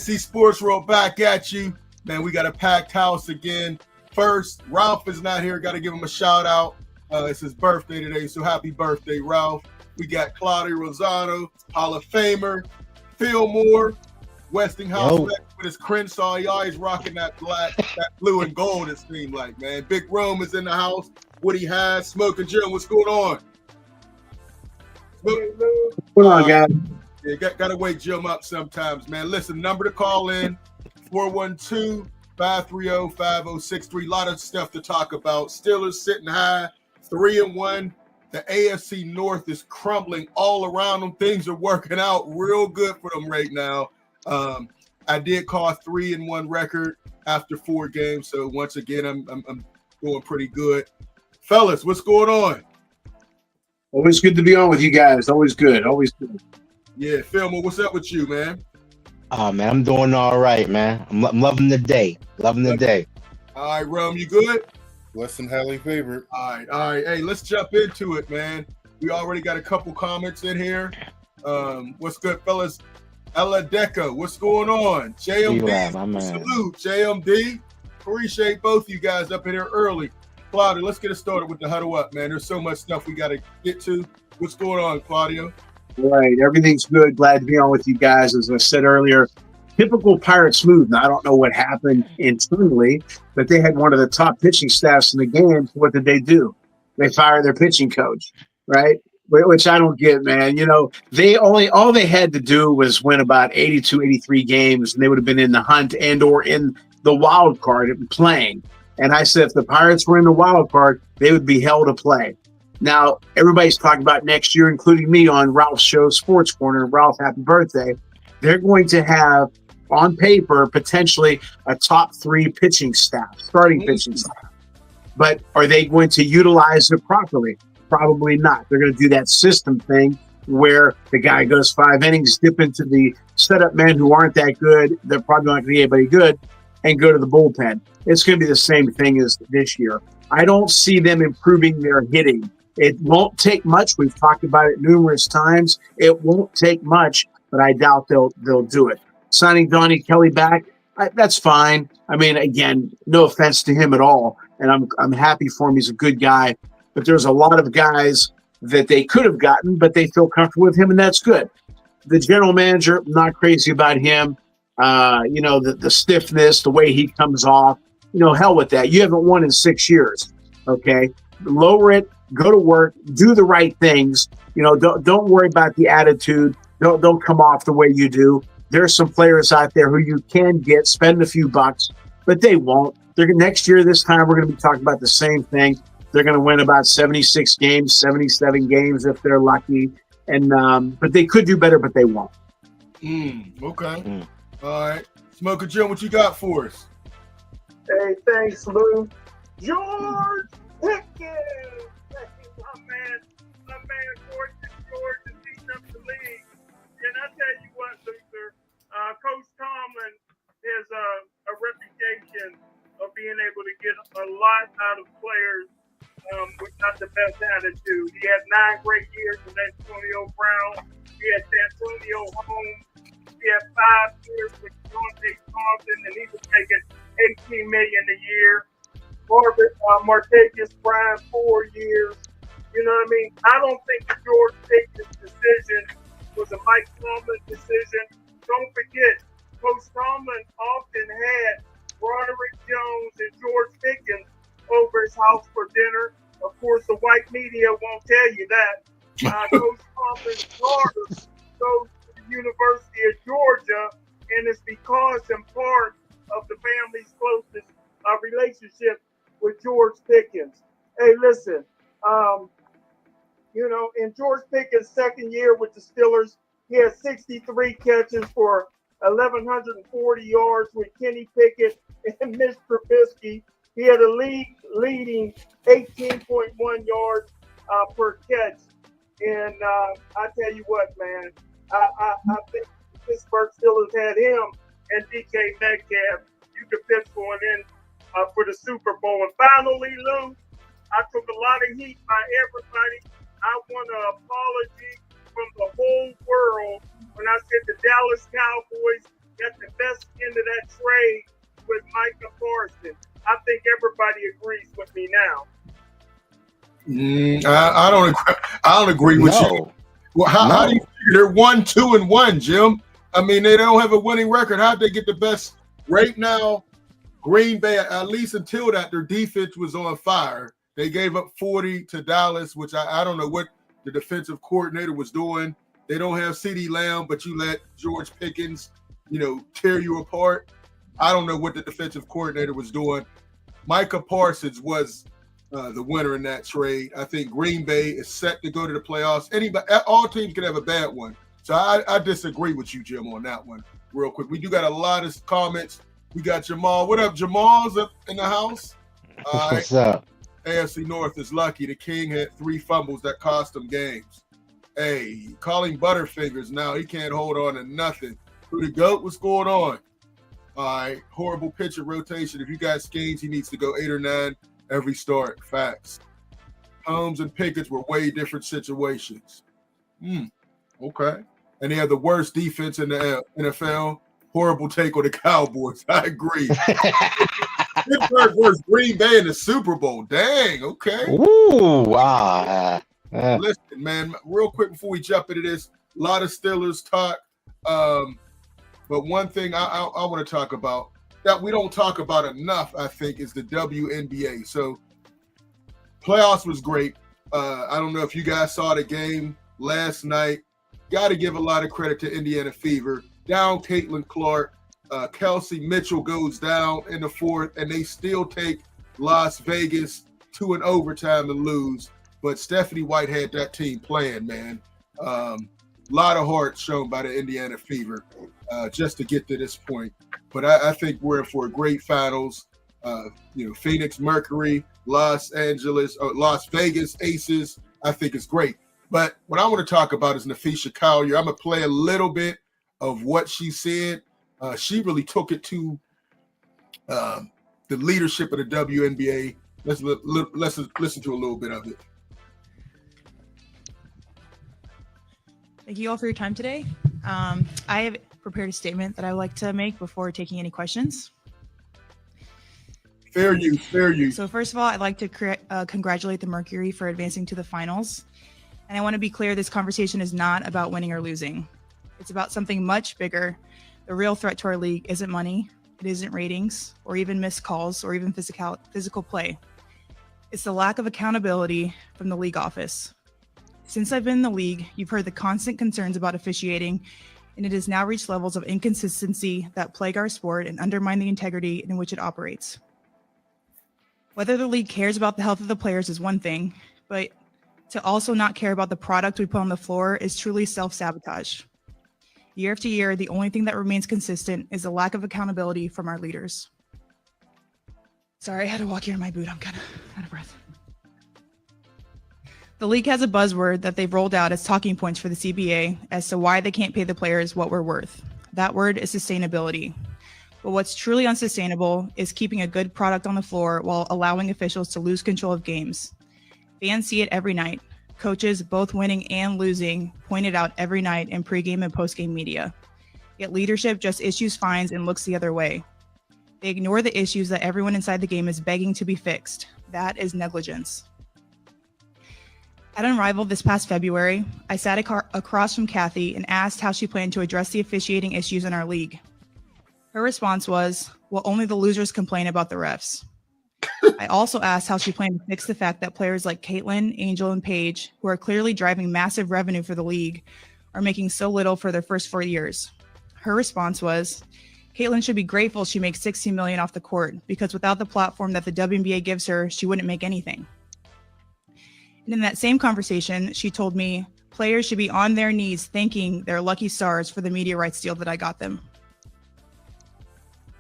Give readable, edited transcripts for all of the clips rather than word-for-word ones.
AFC Sports World back at you. Man, we got a packed house again. First, Ralph is not here. Got to give him a shout out. It's his birthday today, so happy birthday, Ralph. We got Claudia Rosado, Hall of Famer, Phil Moore, Westinghouse with his Crenshaw. He always rocking that blue and gold, it seemed like, man. Big Rome is in the house. Woody Has, Smoking Jim, what's going on? What's going on, guys? Yeah, got to wake Jim up sometimes, man. Listen, number to call in, 412-530-5063. A lot of stuff to talk about. Steelers sitting high, 3-1. The AFC North is crumbling all around them. Things are working out real good for them right now. I did call a 3-1 record after 4 games, so once again, I'm doing pretty good. Fellas, what's going on? Always good to be on with you guys. Always good. Always good. Yeah, Philmo, what's up with you, man? Oh, man, I'm doing all right, man. I'm loving the day. Loving the day. All right, Rum, you good? Blessed and highly favored. All right. Hey, let's jump into it, man. We already got a couple comments in here. What's good, fellas? Ella Deco, what's going on? JMD, salute, JMD. Appreciate both you guys up in here early. Claudia, let's get it started with the huddle up, man. There's so much stuff we got to get to. What's going on, Claudia? Right. Everything's good. Glad to be on with you guys. As I said earlier, typical Pirates move. Now, I don't know what happened internally, but they had one of the top pitching staffs in the game. What did they do? They fired their pitching coach, right? Which I don't get, man. You know, all they had to do was win about 82, 83 games, and they would have been in the hunt and or in the wild card and playing. And I said if the Pirates were in the wild card, they would be hell to play. Now, everybody's talking about next year, including me on Ralph's show, Sports Corner. Ralph, happy birthday. They're going to have, on paper, potentially a top 3 pitching staff, starting pitching staff. But are they going to utilize it properly? Probably not. They're going to do that system thing where the guy goes 5 innings, dip into the setup men who aren't that good. They're probably not going to be anybody good, and go to the bullpen. It's going to be the same thing as this year. I don't see them improving their hitting. It won't take much. We've talked about it numerous times. It won't take much, but I doubt they'll do it. Signing Donnie Kelly back, that's fine. I mean, again, no offense to him at all, and I'm happy for him. He's a good guy. But there's a lot of guys that they could have gotten, but they feel comfortable with him, and that's good. The general manager, not crazy about him. The stiffness, the way he comes off. Hell with that. You haven't won in 6 years. Okay, lower it. Go to work. Do the right things. Don't worry about the attitude. Don't come off the way you do. There's some players out there who you can get, spend a few bucks, but they won't. Next year, this time, we're going to be talking about the same thing. They're going to win about 76 games, 77 games if they're lucky. And but they could do better, but they won't. Okay. All right. Smoker Jim, what you got for us? Hey, thanks, Lou. George Pickens! My man, George is beating up the league. And I tell you what, Luther, Coach Tomlin has a reputation of being able to get a lot out of players with not the best attitude. He had 9 great years with Antonio Brown. He had Antonio Holmes. He had 5 years with Deontay Thompson, and he was making $18 million a year. Martavis Bryant, 4 years. You know what I mean? I don't think the George Pickens decision was a Mike Tomlin decision. Don't forget, Coach Tomlin often had Broderick Jones and George Pickens over his house for dinner. Of course, the white media won't tell you that. Coach Tomlin's daughter goes to the University of Georgia, and it's because and part of the family's closest relationship with George Pickens. Hey, listen, in George Pickens' second year with the Steelers, he had 63 catches for 1,140 yards with Kenny Pickett and Mitch Trubisky. He had a league-leading 18.1 yards per catch. And I tell you what, man, I think Pittsburgh Steelers had him and DK Metcalf. You could pitch going in for the Super Bowl. And finally, Lou, I took a lot of heat by everybody. I want an apology from the whole world when I said the Dallas Cowboys got the best end of that trade with Micah Parsons. I think everybody agrees with me now. I don't agree. I don't agree with you. Well, how do you figure they're 1-2-1, Jim? I mean, they don't have a winning record. How'd they get the best right now? Green Bay, at least until that, their defense was on fire. They gave up 40 to Dallas, which I don't know what the defensive coordinator was doing. They don't have CeeDee Lamb, but you let George Pickens, tear you apart. I don't know what the defensive coordinator was doing. Micah Parsons was the winner in that trade. I think Green Bay is set to go to the playoffs. All teams can have a bad one. So I disagree with you, Jim, on that one real quick. We do got a lot of comments. We got Jamal. What up, Jamal's up in the house? What's up? AFC North is lucky. The King had 3 fumbles that cost him games. Hey, calling Butterfingers now. He can't hold on to nothing. Who the GOAT? What's going on? All right, horrible pitcher rotation. If you got schemes, he needs to go 8 or 9 every start. Facts. Holmes and Pickett were way different situations. Okay. And they have the worst defense in the NFL. Horrible take on the Cowboys. I agree. Pittsburgh versus Green Bay in the Super Bowl. Dang, okay. Ooh, wow. Listen, man, real quick before we jump into this, a lot of Steelers talk. But one thing I want to talk about that we don't talk about enough, I think, is the WNBA. So playoffs was great. I don't know if you guys saw the game last night. Got to give a lot of credit to Indiana Fever. Down Caitlin Clark. Kelsey Mitchell goes down in the 4th, and they still take Las Vegas to an overtime and lose. But Stephanie White had that team playing, man. A lot of heart shown by the Indiana Fever just to get to this point. But I think we're in for a great finals. Phoenix Mercury, Las Vegas Aces. I think it's great. But what I want to talk about is Nafisha Collier. I'm going to play a little bit of what she said. She really took it to the leadership of the WNBA. Let's listen to a little bit of it. Thank you all for your time today. I have prepared a statement that I would like to make before taking any questions. Fair use. So first of all, I'd like to congratulate the Mercury for advancing to the finals. And I want to be clear, this conversation is not about winning or losing. It's about something much bigger. The real threat to our league isn't money, it isn't ratings, or even missed calls, or even physical play. It's the lack of accountability from the league office. Since I've been in the league, you've heard the constant concerns about officiating, and it has now reached levels of inconsistency that plague our sport and undermine the integrity in which it operates. Whether the league cares about the health of the players is one thing, but to also not care about the product we put on the floor is truly self-sabotage. Year after year, the only thing that remains consistent is the lack of accountability from our leaders. Sorry, I had to walk here in my boot. I'm kind of out of breath. The league has a buzzword that they've rolled out as talking points for the CBA as to why they can't pay the players what we're worth. That word is sustainability. But what's truly unsustainable is keeping a good product on the floor while allowing officials to lose control of games. Fans see it every night. Coaches, both winning and losing, point it out every night in pregame and postgame media. Yet leadership just issues fines and looks the other way. They ignore the issues that everyone inside the game is begging to be fixed. That is negligence. At Unrivaled this past February, I sat across from Kathy and asked how she planned to address the officiating issues in our league. Her response was, well, only the losers complain about the refs. I also asked how she planned to fix the fact that players like Caitlin, Angel, and Paige, who are clearly driving massive revenue for the league, are making so little for their first 4 years. Her response was, Caitlin should be grateful she makes $16 million off the court, because without the platform that the WNBA gives her, she wouldn't make anything. And in that same conversation, she told me players should be on their knees thanking their lucky stars for the media rights deal that I got them.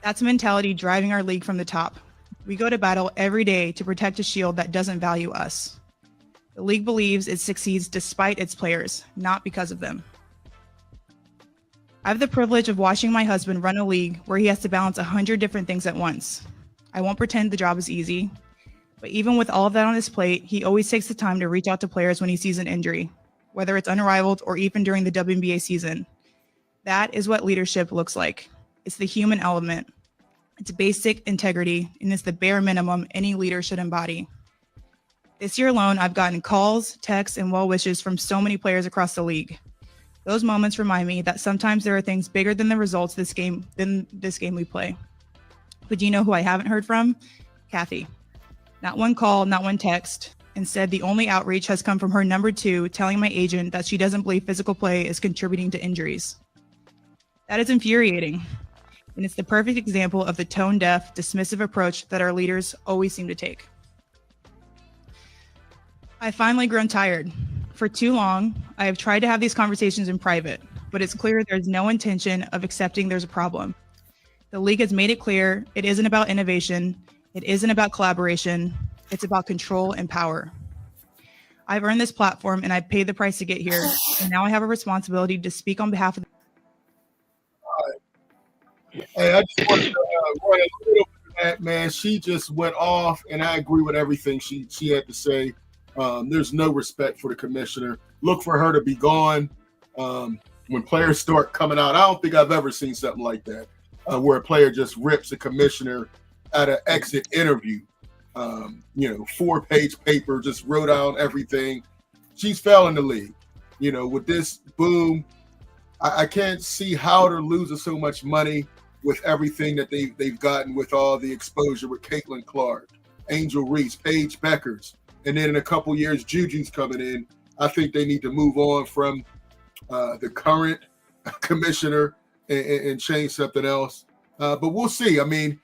That's a mentality driving our league from the top. We go to battle every day to protect a shield that doesn't value us. The league believes it succeeds despite its players, not because of them. I have the privilege of watching my husband run a league where he has to balance 100 different things at once. I won't pretend the job is easy, but even with all of that on his plate, he always takes the time to reach out to players when he sees an injury, whether it's Unrivaled or even during the WNBA season. That is what leadership looks like. It's the human element. It's basic integrity, and it's the bare minimum any leader should embody. This year alone, I've gotten calls, texts, and well wishes from so many players across the league. Those moments remind me that sometimes there are things bigger than the results than this game we play. But do you know who I haven't heard from? Kathy. Not one call, not one text. Instead, the only outreach has come from her number 2 telling my agent that she doesn't believe physical play is contributing to injuries. That is infuriating. And it's the perfect example of the tone-deaf, dismissive approach that our leaders always seem to take. I've finally grown tired. For too long, I have tried to have these conversations in private, but it's clear there's no intention of accepting there's a problem. The league has made it clear it isn't about innovation, it isn't about collaboration, it's about control and power. I've earned this platform and I've paid the price to get here, and now I have a responsibility to speak on behalf of the Hey, I just wanted to run a little bit of that, man. She just went off, and I agree with everything she had to say. There's no respect for the commissioner. Look for her to be gone. When players start coming out, I don't think I've ever seen something like that, where a player just rips a commissioner at an exit interview. 4-page paper, just wrote down everything. She's failing the league. With this boom, I can't see how they're losing so much money with everything that they've gotten with all the exposure with Caitlin Clark, Angel Reese, Paige Beckers, and then in a couple years, Juju's coming in. I think they need to move on from the current commissioner and change something else. But we'll see. I mean,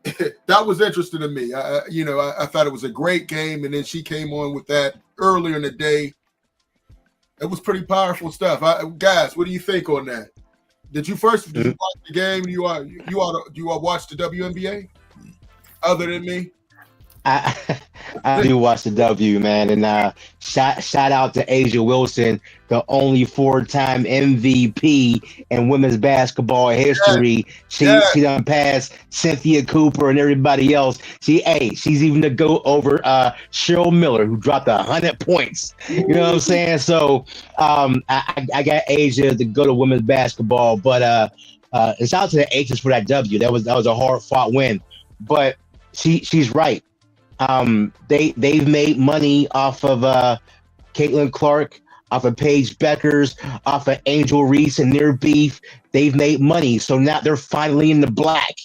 that was interesting to me. I thought it was a great game, and then she came on with that earlier in the day. It was pretty powerful stuff. Guys, what do you think on that? Did you watch the game? Do you all watch the WNBA other than me? I do watch the W, man, and shout out to Asia Wilson, the only 4-time MVP in women's basketball history. She done passed Cynthia Cooper and everybody else. She's even to go over Cheryl Miller, who dropped 100 points. You know what I'm saying? So I got Asia to go to women's basketball, but it's out to the H's for that W. That was a hard fought win, but she's right. They've made money off of Caitlin Clark, off of Paige Beckers, off of Angel Reese and their beef. They've made money, so now they're finally in the black.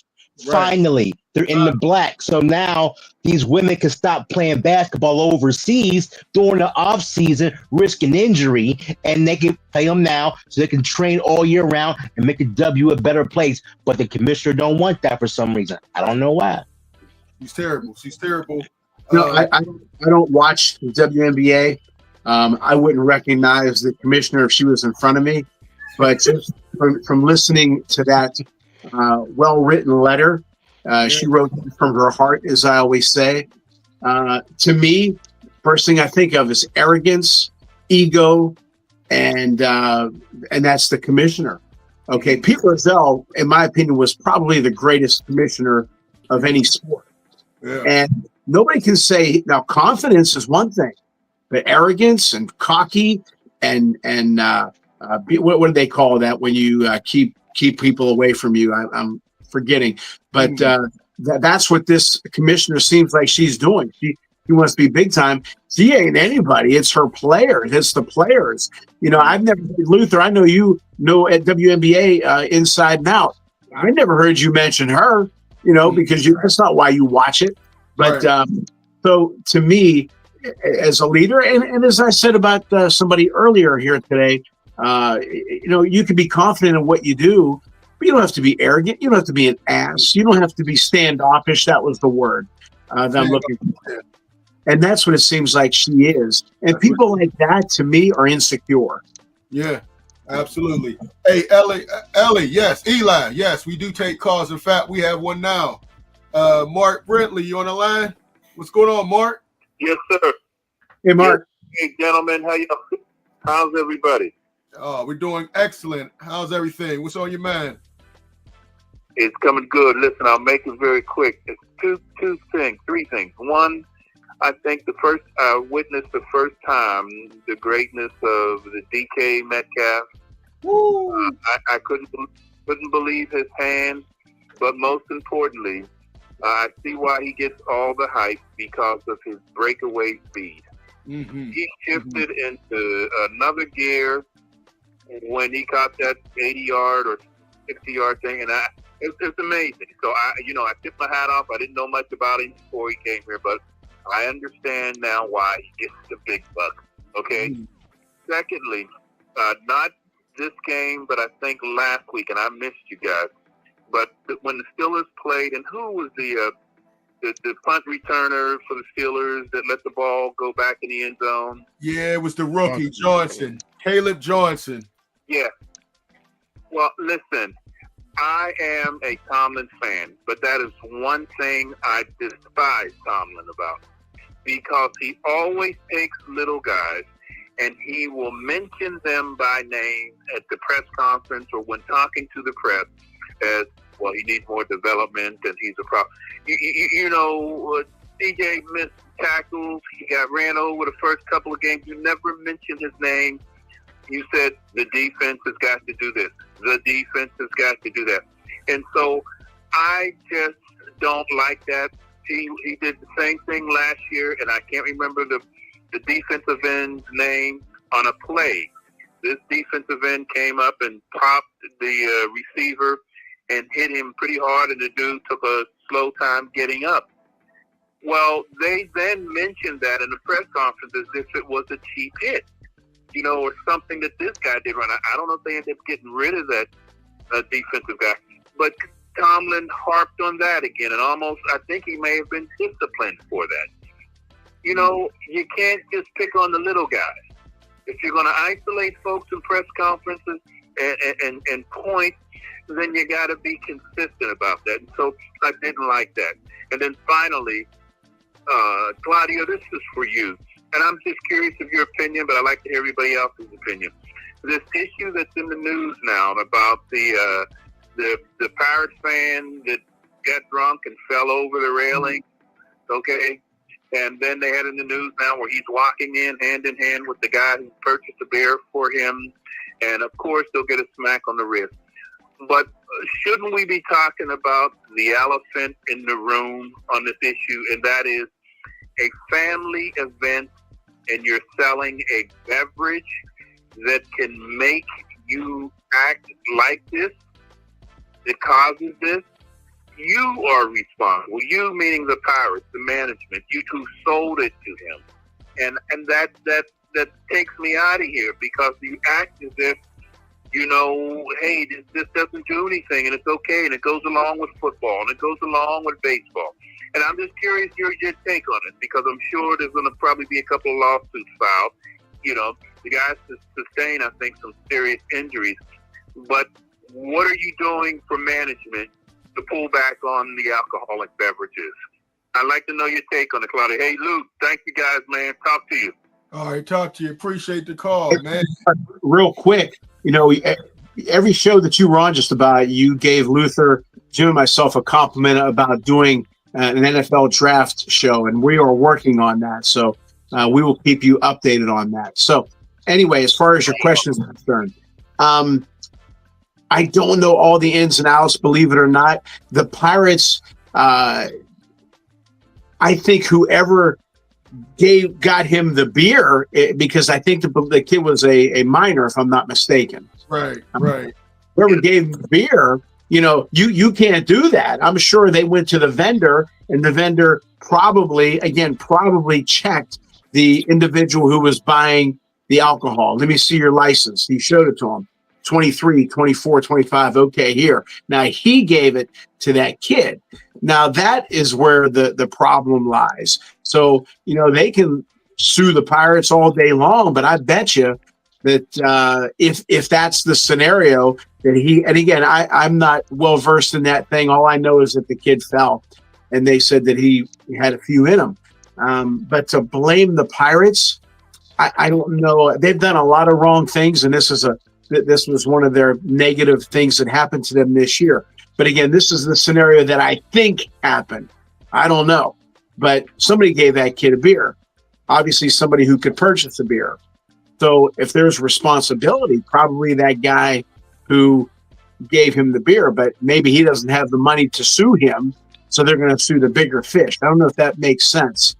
Right. Finally, they're in the black. So now these women can stop playing basketball overseas during the off season, risking injury, and they can play them now, so they can train all year round and make a W a better place. But the commissioner don't want that for some reason. I don't know why. She's terrible. I don't watch the WNBA. I wouldn't recognize the commissioner if she was in front of me. But just from listening to that well-written letter, she wrote from her heart, as I always say. To me, first thing I think of is arrogance, ego, and that's the commissioner. Okay, Pete Rozelle, in my opinion, was probably the greatest commissioner of any sport. Yeah. And nobody can say, now confidence is one thing, but arrogance and cocky and what do they call that when you keep people away from you? I'm forgetting, but that's what this commissioner seems like she's doing. She wants to be big time. She ain't anybody. It's her players. It's the players. I've never, Luther, I know you know at WNBA inside and out. I never heard you mention her. Because that's not why you watch it. But right. So to me, as a leader, and as I said about somebody earlier here today, you can be confident in what you do, but you don't have to be arrogant. You don't have to be an ass. You don't have to be standoffish. That was the word that I'm looking for. And that's what it seems like she is. And people like that, to me, are insecure. Yeah. Absolutely. Hey, Ellie, yes. Eli, yes, we do take calls. In fact, we have one now. Mark Brentley, you on the line? What's going on, Mark? Yes, sir. Hey, Mark. Hey, gentlemen, how's everybody? Oh, we're doing excellent. How's everything? What's on your mind? It's coming good. Listen, I'll make it very quick. It's three things. One, I think I witnessed the first time the greatness of the DK Metcalf. I couldn't believe his hand, but most importantly, I see why he gets all the hype because of his breakaway speed. Mm-hmm. He shifted into another gear when he caught that 80-yard or 60-yard thing, and it's amazing. So I tipped my hat off. I didn't know much about him before he came here, but I understand now why he gets the big bucks. Okay. Mm-hmm. Secondly, not this game, but I think last week, and I missed you guys. But when the Steelers played, and who was the punt returner for the Steelers that let the ball go back in the end zone? Yeah, it was the rookie Johnson, Caleb Johnson. Yeah. Well, listen, I am a Tomlin fan, but that is one thing I despise Tomlin about, because he always takes little guys and he will mention them by name at the press conference or when talking to the press as, well, he needs more development and he's a problem. DJ missed tackles. He got ran over the first couple of games. You never mentioned his name. You said the defense has got to do this. The defense has got to do that. And so I just don't like that. He did the same thing last year, and I can't remember the defensive end's name on a play. This defensive end came up and popped the receiver and hit him pretty hard, and the dude took a slow time getting up. Well, they then mentioned that in the press conference as if it was a cheap hit, or something that this guy did wrong. I don't know if they ended up getting rid of that defensive guy, but Tomlin harped on that again, and I think he may have been disciplined for that. You can't just pick on the little guys. If you're going to isolate folks in press conferences and point, then you got to be consistent about that. And so I didn't like that. And then finally, Claudio, this is for you. And I'm just curious of your opinion, but I'd like to hear everybody else's opinion. This issue that's in the news now about the Pirates fan that got drunk and fell over the railing, okay? And then they had in the news now where he's walking in hand with the guy who purchased a beer for him. And, of course, they'll get a smack on the wrist. But shouldn't we be talking about the elephant in the room on this issue? And that is a family event, and you're selling a beverage that can make you act like this, that causes this. You are responsible. You, meaning the Pirates, the management, you two sold it to him. And that takes me out of here, because you act as if, hey, this doesn't do anything, and it's okay, and it goes along with football, and it goes along with baseball. And I'm just curious your take on it, because I'm sure there's going to probably be a couple of lawsuits filed. The guys sustain, I think, some serious injuries. But what are you doing for management to pull back on the alcoholic beverages? I'd like to know your take on it, Claudia. Hey, Luke, thank you guys, man. Talk to you. All right, talk to you. Appreciate the call, man. Real quick, every show that you were on just about, you gave Luther, Jim, and myself a compliment about doing an NFL draft show, and we are working on that. So we will keep you updated on that. So anyway, as far as your question is concerned, I don't know all the ins and outs, believe it or not. The Pirates, I think whoever got him the beer, because I think the kid was a minor, if I'm not mistaken. Right. Whoever gave him the beer, you can't do that. I'm sure they went to the vendor, and the vendor probably checked the individual who was buying the alcohol. Let me see your license. He showed it to him. 23, 24, 25. Okay, here. Now he gave it to that kid. Now that is where the problem lies. So, they can sue the Pirates all day long, but I bet you that if that's the scenario that and again, I'm not well versed in that thing. All I know is that the kid fell, and they said that he had a few in him. But to blame the Pirates, I don't know. They've done a lot of wrong things, and this was one of their negative things that happened to them this year. But again, this is the scenario that I think happened. I don't know. But somebody gave that kid a beer. Obviously, somebody who could purchase a beer. So if there's responsibility, probably that guy who gave him the beer, but maybe he doesn't have the money to sue him, so they're going to sue the bigger fish. I don't know if that makes sense,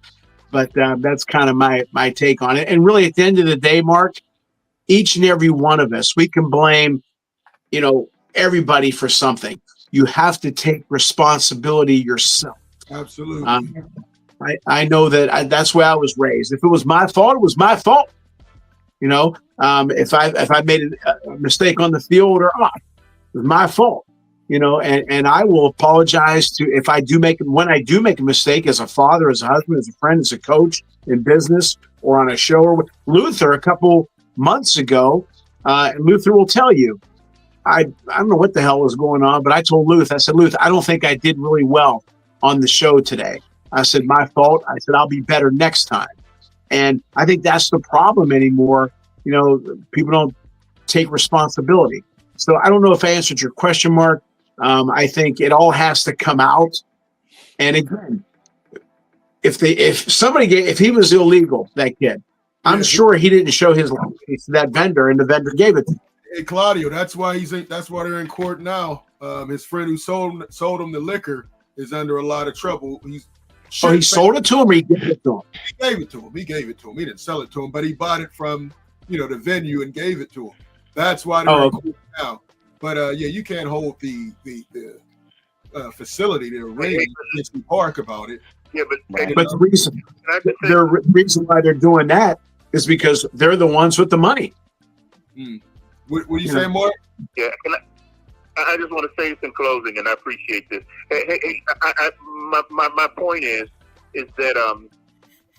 but that's kind of my take on it. And really, at the end of the day, Mark, each and every one of us, we can blame, everybody for something. You have to take responsibility yourself. Absolutely. I know that's where I was raised. If it was my fault, it was my fault. If I made a mistake on the field or off, it was my fault. And I will apologize when I do make a mistake as a father, as a husband, as a friend, as a coach in business or on a show. Or Luther a couple months ago, and Luther will tell you, I don't know what the hell was going on, but I told Luther, I don't think I did really well on the show today. I said, my fault. I said, I'll be better next time. And I think that's the problem anymore. People don't take responsibility. So I don't know if I answered your question, Mark. I think it all has to come out. And again, if he was illegal, that kid, I'm sure he didn't show his license to that vendor, and the vendor gave it to him. Hey, Claudio, that's why they're in court now. His friend who sold him the liquor is under a lot of trouble. He sold it to him, or he gave it to him? He gave it to him. He didn't sell it to him, but he bought it from the venue and gave it to him. That's why they're in court now. But you can't hold the facility there. Ring Park about it. Yeah, but the reason why they're doing that is because they're the ones with the money. What do you say, Mark? Yeah, and I just want to say this in closing, and I appreciate this. My point is that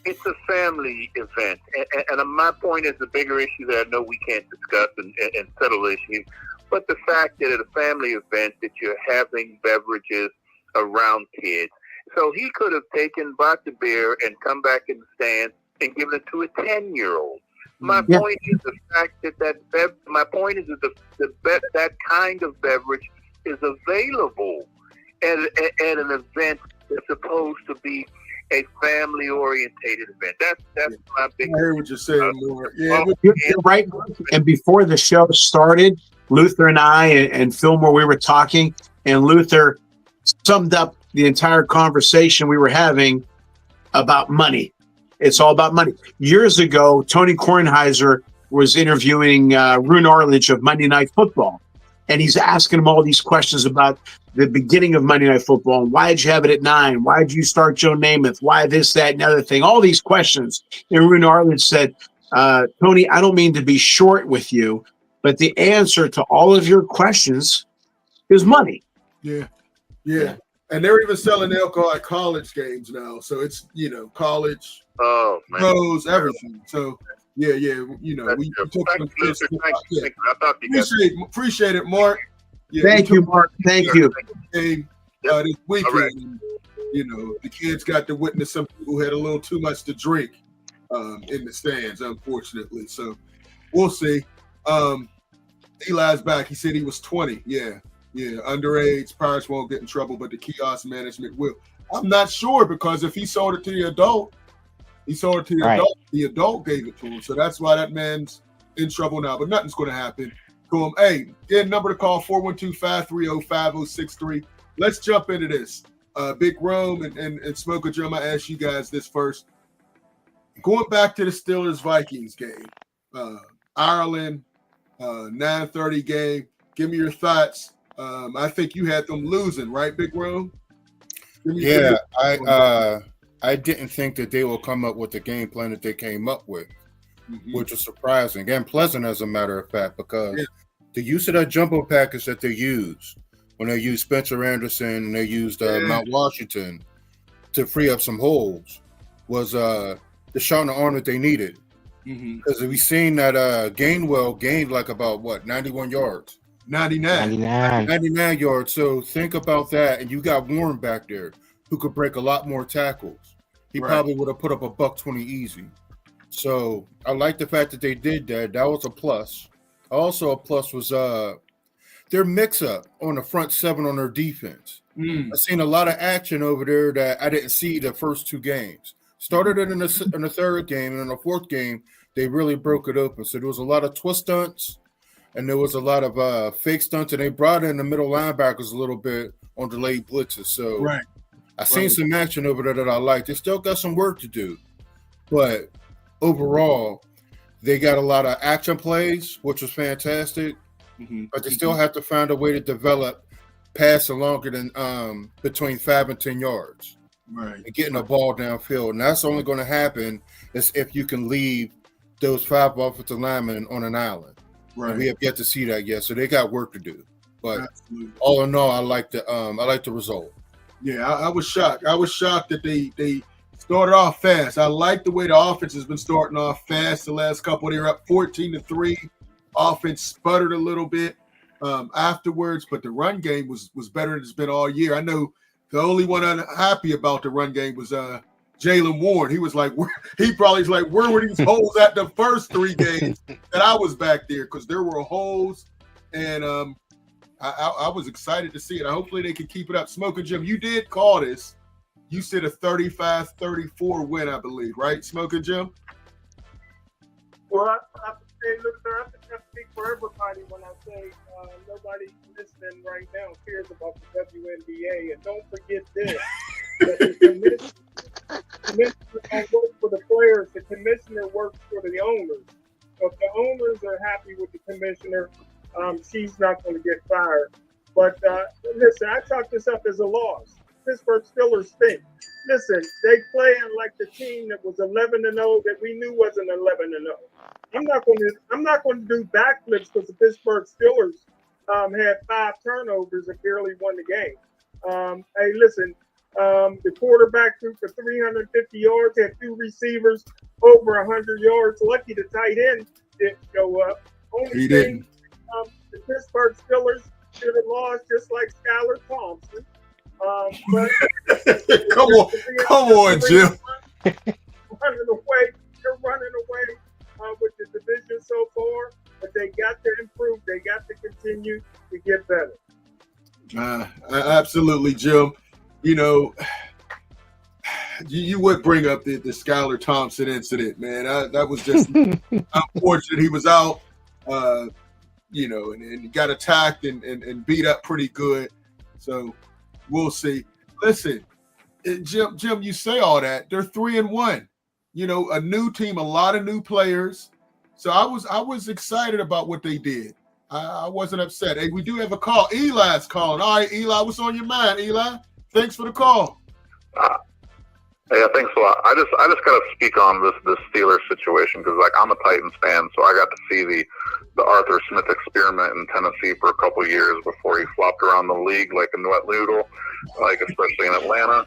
it's a family event, and my point is the bigger issue that I know we can't discuss and settle issues, but the fact that at a family event that you're having beverages around kids. So he could have bought the beer and come back in the stand and given it to a 10-year-old. My point is the fact that that kind of beverage is available at an event that's supposed to be a family-orientated event. That's my big. I hear what you're saying, more. Yeah, you're right. And before the show started, Luther and I and Fillmore, we were talking, and Luther summed up the entire conversation we were having about money. It's all about money. Years ago, Tony Kornheiser was interviewing Rune Arledge of Monday Night Football, and he's asking him all these questions about the beginning of Monday Night Football. And why did you have it at 9? Why did you start Joe Namath? Why this, that, and the other thing? All these questions. And Rune Arledge said, Tony, I don't mean to be short with you, but the answer to all of your questions is money. Yeah. And they're even selling alcohol at college games now. So it's, college, pros, everything. So, we took some kids. Appreciate it, Mark. Yeah, Thank you, Mark. Thank you. This weekend, right. The kids got to witness some people who had a little too much to drink in the stands, unfortunately. So we'll see. Eli's back. He said he was 20. Yeah, underage. Parents won't get in trouble, but the kiosk management will. I'm not sure, because if he sold it to the adult, the adult gave it to him. So that's why that man's in trouble now. But nothing's going to happen to him. Hey, get a number to call, 412-530-5063. Let's jump into this. Big Rome and Smoker Drum, I ask you guys this first. Going back to the Steelers-Vikings game, Ireland, 9:30 game. Give me your thoughts. I think you had them losing, right, Big Rome? Yeah, I didn't think that they will come up with the game plan that they came up with, which was surprising and pleasant, as a matter of fact, because the use of that jumbo package that they used when they used Spencer Anderson and they used Mount Washington to free up some holes was the shot in the arm that they needed. Because we've seen that Gainwell gained like about 91 yards. 99 yards. So think about that, and you got Warren back there who could break a lot more tackles. He probably would have put up a $120 easy. So I like the fact that they did that. That was a plus. Also a plus was their mix-up on the front seven on their defense. I've seen a lot of action over there that I didn't see the first two games. Started it in the third game, and in the fourth game, they really broke it open. So there was a lot of twist stunts, and there was a lot of fake stunts, and they brought in the middle linebackers a little bit on delayed blitzes. So Right. I seen some action over there that I liked. They still got some work to do, but overall, they got a lot of action plays, which was fantastic. But they still have to find a way to develop passing longer than between 5 and 10 yards. Right. And getting a ball downfield. And that's only going to happen is if you can leave those 5 offensive linemen on an island. Right. And we have yet to see that yet. So they got work to do. But Absolutely. all in all, I like the result. Yeah, I was shocked. I was shocked that they started off fast. I like the way the offense has been starting off fast the last couple. They were up 14-3. Offense sputtered a little bit afterwards, but the run game was better than it's been all year. I know the only one unhappy about the run game was Jalen Warren. He was like, where were these holes at the first 3 games that I was back there? Because there were holes, and I was excited to see it. Hopefully they can keep it up. Smoking Jim, you did call this. You said a 35-34 win, I believe, right, Smoking Jim? Well, I have to say, look, sir, I think I speak for everybody when I say nobody listening right now cares about the WNBA. And don't forget this, that the commissioner don't work for the players. The commissioner works for the owners. So if the owners are happy with the commissioner, she's not going to get fired. But listen, I chalk this up as a loss. Pittsburgh Steelers stink. Listen, they playing like the team that was 11-0 that we knew wasn't 11-0. I'm not going to do backflips because the Pittsburgh Steelers had 5 turnovers and barely won the game. Hey, listen, the quarterback threw for 350 yards, had 2 receivers over 100 yards. Lucky the tight end didn't show up. He didn't. The Pittsburgh Steelers should have lost just like Skylar Thompson. But come on, Jim. They're running away with the division so far, but they got to improve. They got to continue to get better. Absolutely, Jim. You know, you would bring up the Skylar Thompson incident, man. That was just unfortunate. He was out, and got attacked and beat up pretty good. So we'll see. Listen, Jim, you say all that. They're 3-1. You know, a new team, a lot of new players. So I was excited about what they did. I wasn't upset. Hey, we do have a call. Eli's calling. All right, Eli, what's on your mind, Eli? Thanks for the call. Yeah, thanks a lot. I just got to speak on this Steelers situation because, like, I'm a Titans fan, so I got to see the Arthur Smith experiment in Tennessee for a couple of years before he flopped around the league like a wet noodle, like especially in Atlanta.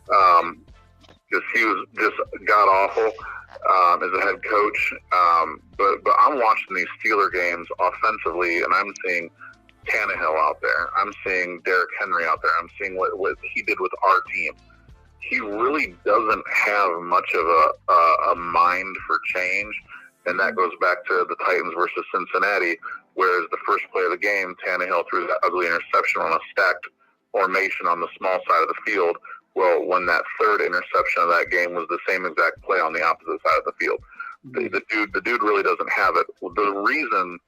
Because he was just god awful as a head coach. But I'm watching these Steeler games offensively, and I'm seeing Tannehill out there. I'm seeing Derrick Henry out there. I'm seeing what he did with our team. He really doesn't have much of a mind for change, and that goes back to the Titans versus Cincinnati, whereas the first play of the game, Tannehill threw that ugly interception on a stacked formation on the small side of the field. Well, when that third interception of that game was the same exact play on the opposite side of the field. The dude really doesn't have it. The reason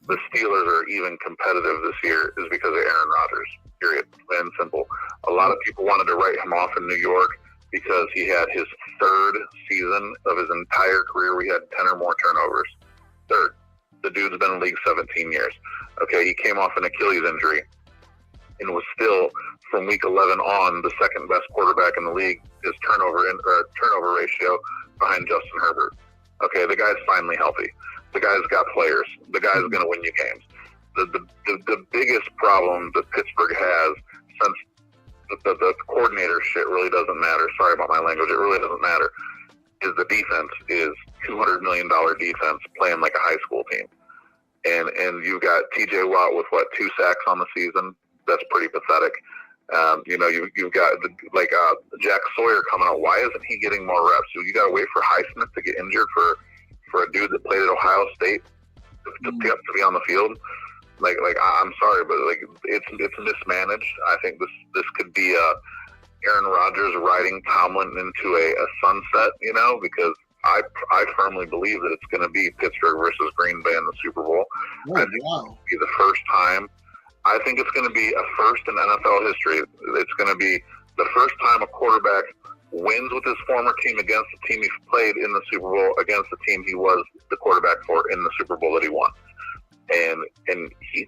the Steelers are even competitive this year is because of Aaron Rodgers, period, plain and simple. A lot of people wanted to write him off in New York because he had his 3rd season of his entire career where he had 10 or more turnovers. 3rd. The dude's been in the league 17 years. Okay, he came off an Achilles injury and was still, from week 11 on, the 2nd best quarterback in the league. His turnover ratio behind Justin Herbert. Okay, the guy's finally healthy. The guy's got players. The guy's going to win you games. The biggest problem that Pittsburgh has, since the coordinator shit really doesn't matter. Sorry about my language. It really doesn't matter. Is the defense is $200 million defense playing like a high school team, and you've got T.J. Watt with 2 sacks on the season. That's pretty pathetic. You've got Jack Sawyer coming out. Why isn't he getting more reps? So you got to wait for Highsmith to get injured for a dude that played at Ohio State to be on the field. I'm sorry, but it's mismanaged. I think this could be Aaron Rodgers riding Tomlin into a sunset, because I firmly believe that it's going to be Pittsburgh versus Green Bay in the Super Bowl. Oh, I think it'll be the first time. I think it's going to be a first in NFL history. It's going to be the first time a quarterback wins with his former team against the team he played in the Super Bowl against the team he was the quarterback for in the Super Bowl that he won. And he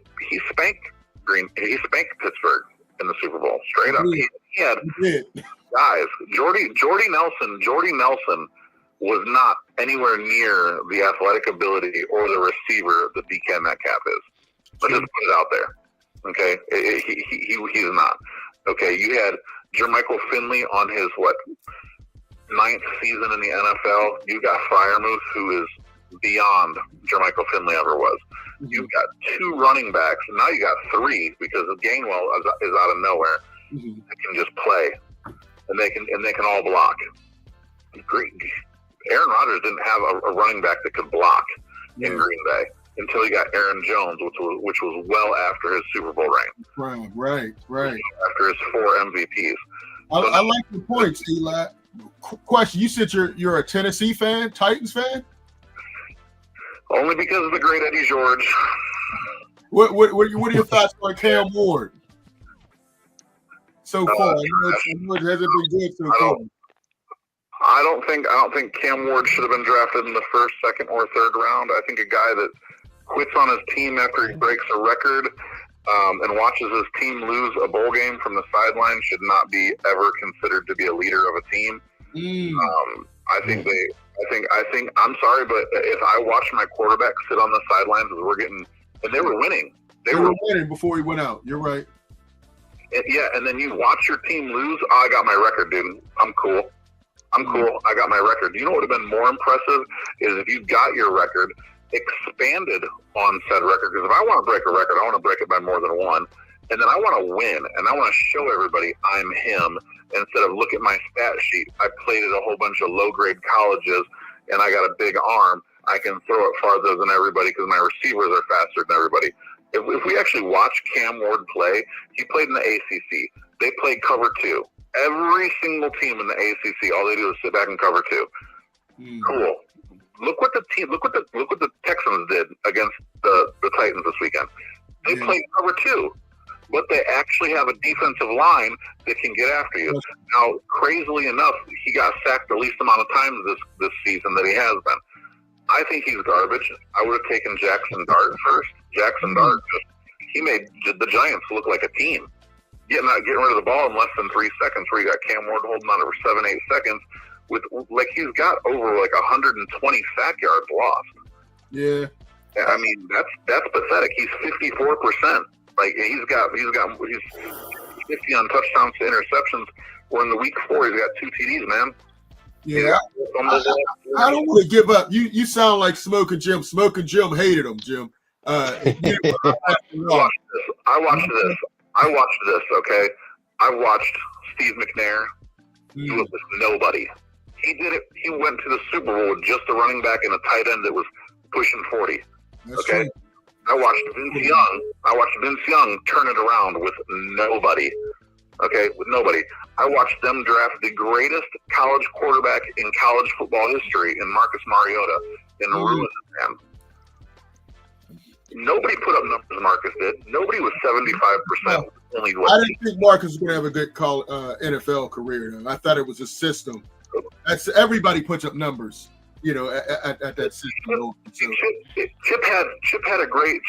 spanked Pittsburgh in the Super Bowl straight up. He had guys. Jordy Nelson was not anywhere near the athletic ability or the receiver that DK Metcalf is. Let's just put it out there. Okay, he's not. Okay, you had Jermichael Finley on his 9th season in the NFL. You got Freiermuth, who is beyond Jermichael Finley ever was. You've got 2 running backs. Now you got 3 because Gainwell is out of nowhere. They can just play, and they can all block. Aaron Rodgers didn't have a running back that could block in Green Bay until he got Aaron Jones, which was well after his Super Bowl reign. Right. After his 4 MVPs. I like your points, Eli. Question: you said you're a Tennessee fan, Titans fan? Only because of the great Eddie George. What are your thoughts on Cam Ward so far? It hasn't been good so far. I don't think Cam Ward should have been drafted in the 1st, 2nd, or 3rd round. I think a guy that quits on his team after he breaks a record and watches his team lose a bowl game from the sideline should not be ever considered to be a leader of a team. I think I'm sorry, but if I watch my quarterback sit on the sidelines and they were winning. They were winning before he went out. You're right. And then you watch your team lose. Oh, I got my record, dude. I'm cool. I got my record. You know what would have been more impressive is if you got your record, expanded on said record. Because if I want to break a record, I want to break it by more than 1. And then I want to win, and I want to show everybody I'm him. Instead of look at my stat sheet, I played at a whole bunch of low-grade colleges, and I got a big arm. I can throw it farther than everybody because my receivers are faster than everybody. If we actually watch Cam Ward play, he played in the ACC. They played cover 2. Every single team in the ACC, all they do is sit back and cover 2. Cool. Look what the Texans did against the Titans this weekend. They played cover 2, but they actually have a defensive line that can get after you. Now, crazily enough, he got sacked the least amount of times this season that he has been. I think he's garbage. I would have taken Jackson Dart first. Jackson Dart he made the Giants look like a team. Getting rid of the ball in less than 3 seconds, where you got Cam Ward holding on for 7-8 seconds, with he's got over 120 sack yards lost. Yeah, I mean that's pathetic. He's 54%. He's 50 on touchdowns to interceptions. Where in the week 4 he's got 2 TDs, man. Yeah, I don't want to give up. You sound like Smoking Jim. Smoking Jim hated him, Jim. I watched this. Okay, I watched Steve McNair do it with nobody. He did it. He went to the Super Bowl with just a running back and a tight end that was pushing 40. Okay, I watched Vince Young turn it around with nobody. Okay, with nobody. I watched them draft the greatest college quarterback in college football history in Marcus Mariota and ruin the man. Nobody put up numbers Marcus did. Nobody was 75%. I didn't think Marcus was going to have a good NFL career. I thought it was a system. Everybody puts up numbers, at that system. Chip had a great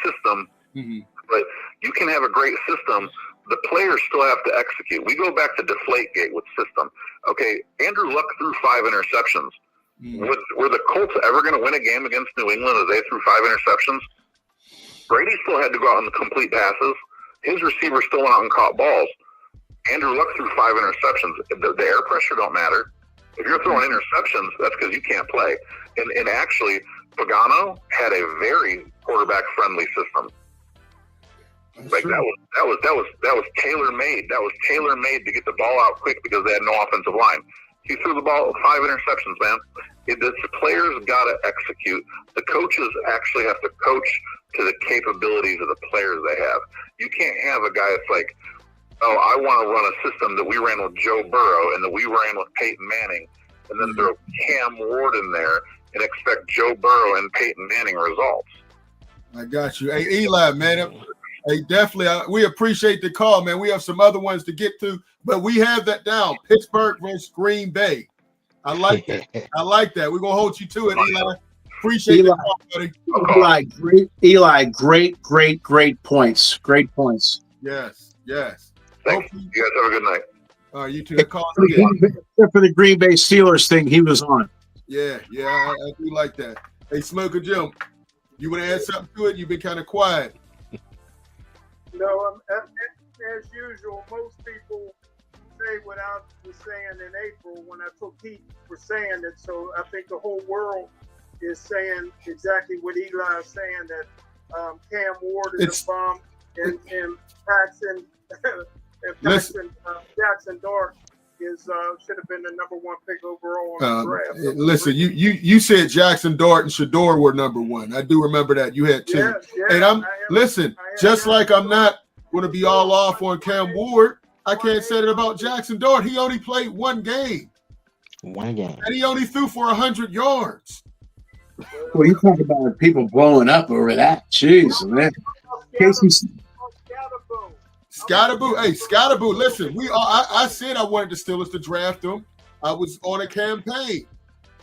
system, but you can have a great system. The players still have to execute. We go back to Deflategate with system. Okay, Andrew Luck threw 5 interceptions. Were the Colts ever going to win a game against New England as they threw 5 interceptions? Brady still had to go out and complete passes. His receivers still went out and caught balls. Andrew Luck threw 5 interceptions. The air pressure don't matter. If you're throwing interceptions, that's because you can't play. And actually, Pagano had a very quarterback-friendly system. That was tailor made. That was tailor made to get the ball out quick because they had no offensive line. He threw the ball 5 interceptions, man. The players got to execute. The coaches actually have to coach to the capabilities of the players they have. You can't have a guy that's like, oh, I want to run a system that we ran with Joe Burrow and that we ran with Peyton Manning, and then throw Cam Ward in there and expect Joe Burrow and Peyton Manning results. I got you. Hey, Eli, man. Hey, definitely. We appreciate the call, man. We have some other ones to get to, but we have that down. Pittsburgh versus Green Bay. I like that. I like that. We're going to hold you to it, Eli. Appreciate the call, buddy. Eli, great points. Great points. Yes. Thanks. You guys have a good night. All right, you two. Call again. Except for the Green Bay Steelers thing he was on. Yeah, I do like that. Hey, Smoker Jim, you want to add something to it? You've been kind of quiet. No, as usual, most people say what I was saying in April when I took heat for saying it. So I think the whole world is saying exactly what Eli is saying, that Cam Ward is a bomb and Paxton Jackson Dart should have been the number 1 pick overall on the draft. Listen, you said Jackson Dart and Shador were number 1. I do remember that. You had 2. Yeah, and just like I'm not going to be all off on Cam Ward, I can't say that about Jackson Dart. He only played 1 game. 1 game. And he only threw for 100 yards. Well, you talk about people blowing up over that. Jeez, man. Scottaboo. Hey, Scottaboo, listen, I said I wanted the Steelers to draft him. I was on a campaign.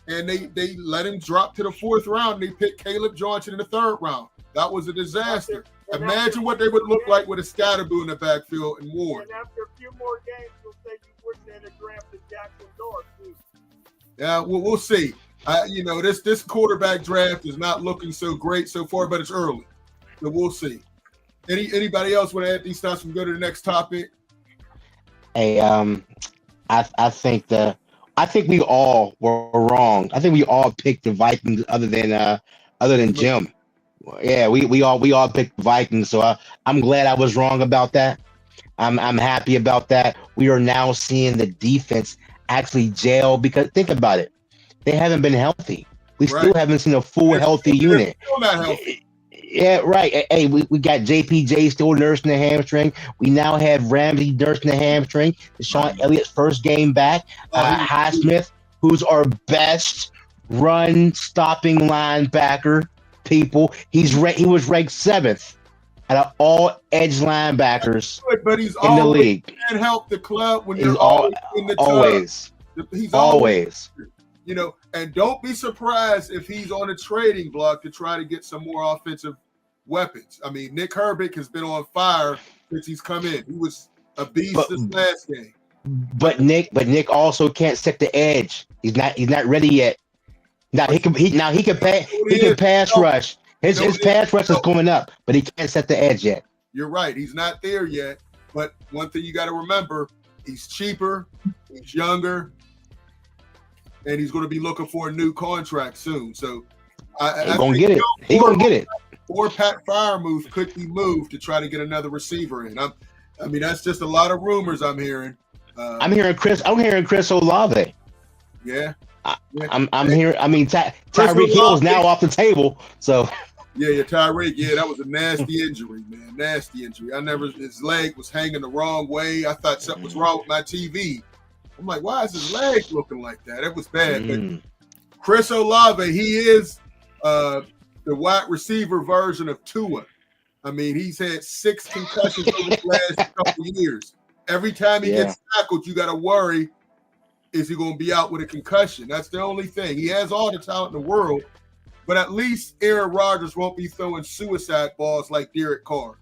And they let him drop to the 4th round. They picked Caleb Johnson in the 3rd round. That was a disaster. Imagine what they would look like with a Scottaboo in the backfield and Ward. And after a few more games, you'll say you wish they had drafted Jackson Dart, too. Yeah, well, we'll see. This quarterback draft is not looking so great so far, but it's early. So we'll see. Anybody else want to add these thoughts? We go to the next topic. Hey, I think we all were wrong. I think we all picked the Vikings other than Jim. Yeah, we all picked the Vikings. So I'm glad I was wrong about that. I'm happy about that. We are now seeing the defense actually gel, because think about it. They haven't been healthy. We still haven't seen a full healthy unit. Still not healthy. Yeah, right. Hey, we got JPJ still nursing the hamstring. We now have Ramsey nursing the hamstring. Deshaun Elliott's first game back. Highsmith, who's our best run-stopping linebacker, people. He was ranked 7th out of all edge linebackers but he's in the league. Can't help the club when He's they're in the always. He's always. And don't be surprised if he's on a trading block to try to get some more offensive weapons. I mean, Nick Herbig has been on fire since he's come in. He was a beast this last game. But Nick also can't set the edge. He's not ready yet. Now he can pass rush. His pass rush is going up, but he can't set the edge yet. You're right. He's not there yet. But one thing you got to remember, he's cheaper, he's younger, and he's going to be looking for a new contract soon. So he's going to get it. He's going to get it. Or Pat Freiermuth could be moved to try to get another receiver in. I mean, that's just a lot of rumors I'm hearing. I'm hearing Chris Olave. Yeah. I'm hearing. I mean, Tyreek Hill is now off the table. So. Yeah, Tyreek. Yeah, that was a nasty injury, man. Nasty injury. His leg was hanging the wrong way. I thought something was wrong with my TV. I'm like, why is his leg looking like that? It was bad. But Chris Olave, he is the wide receiver version of Tua. I mean, he's had 6 concussions over the last couple of years. Every time he gets tackled, you got to worry, is he going to be out with a concussion? That's the only thing. He has all the talent in the world, but at least Aaron Rodgers won't be throwing suicide balls like Derek Carr.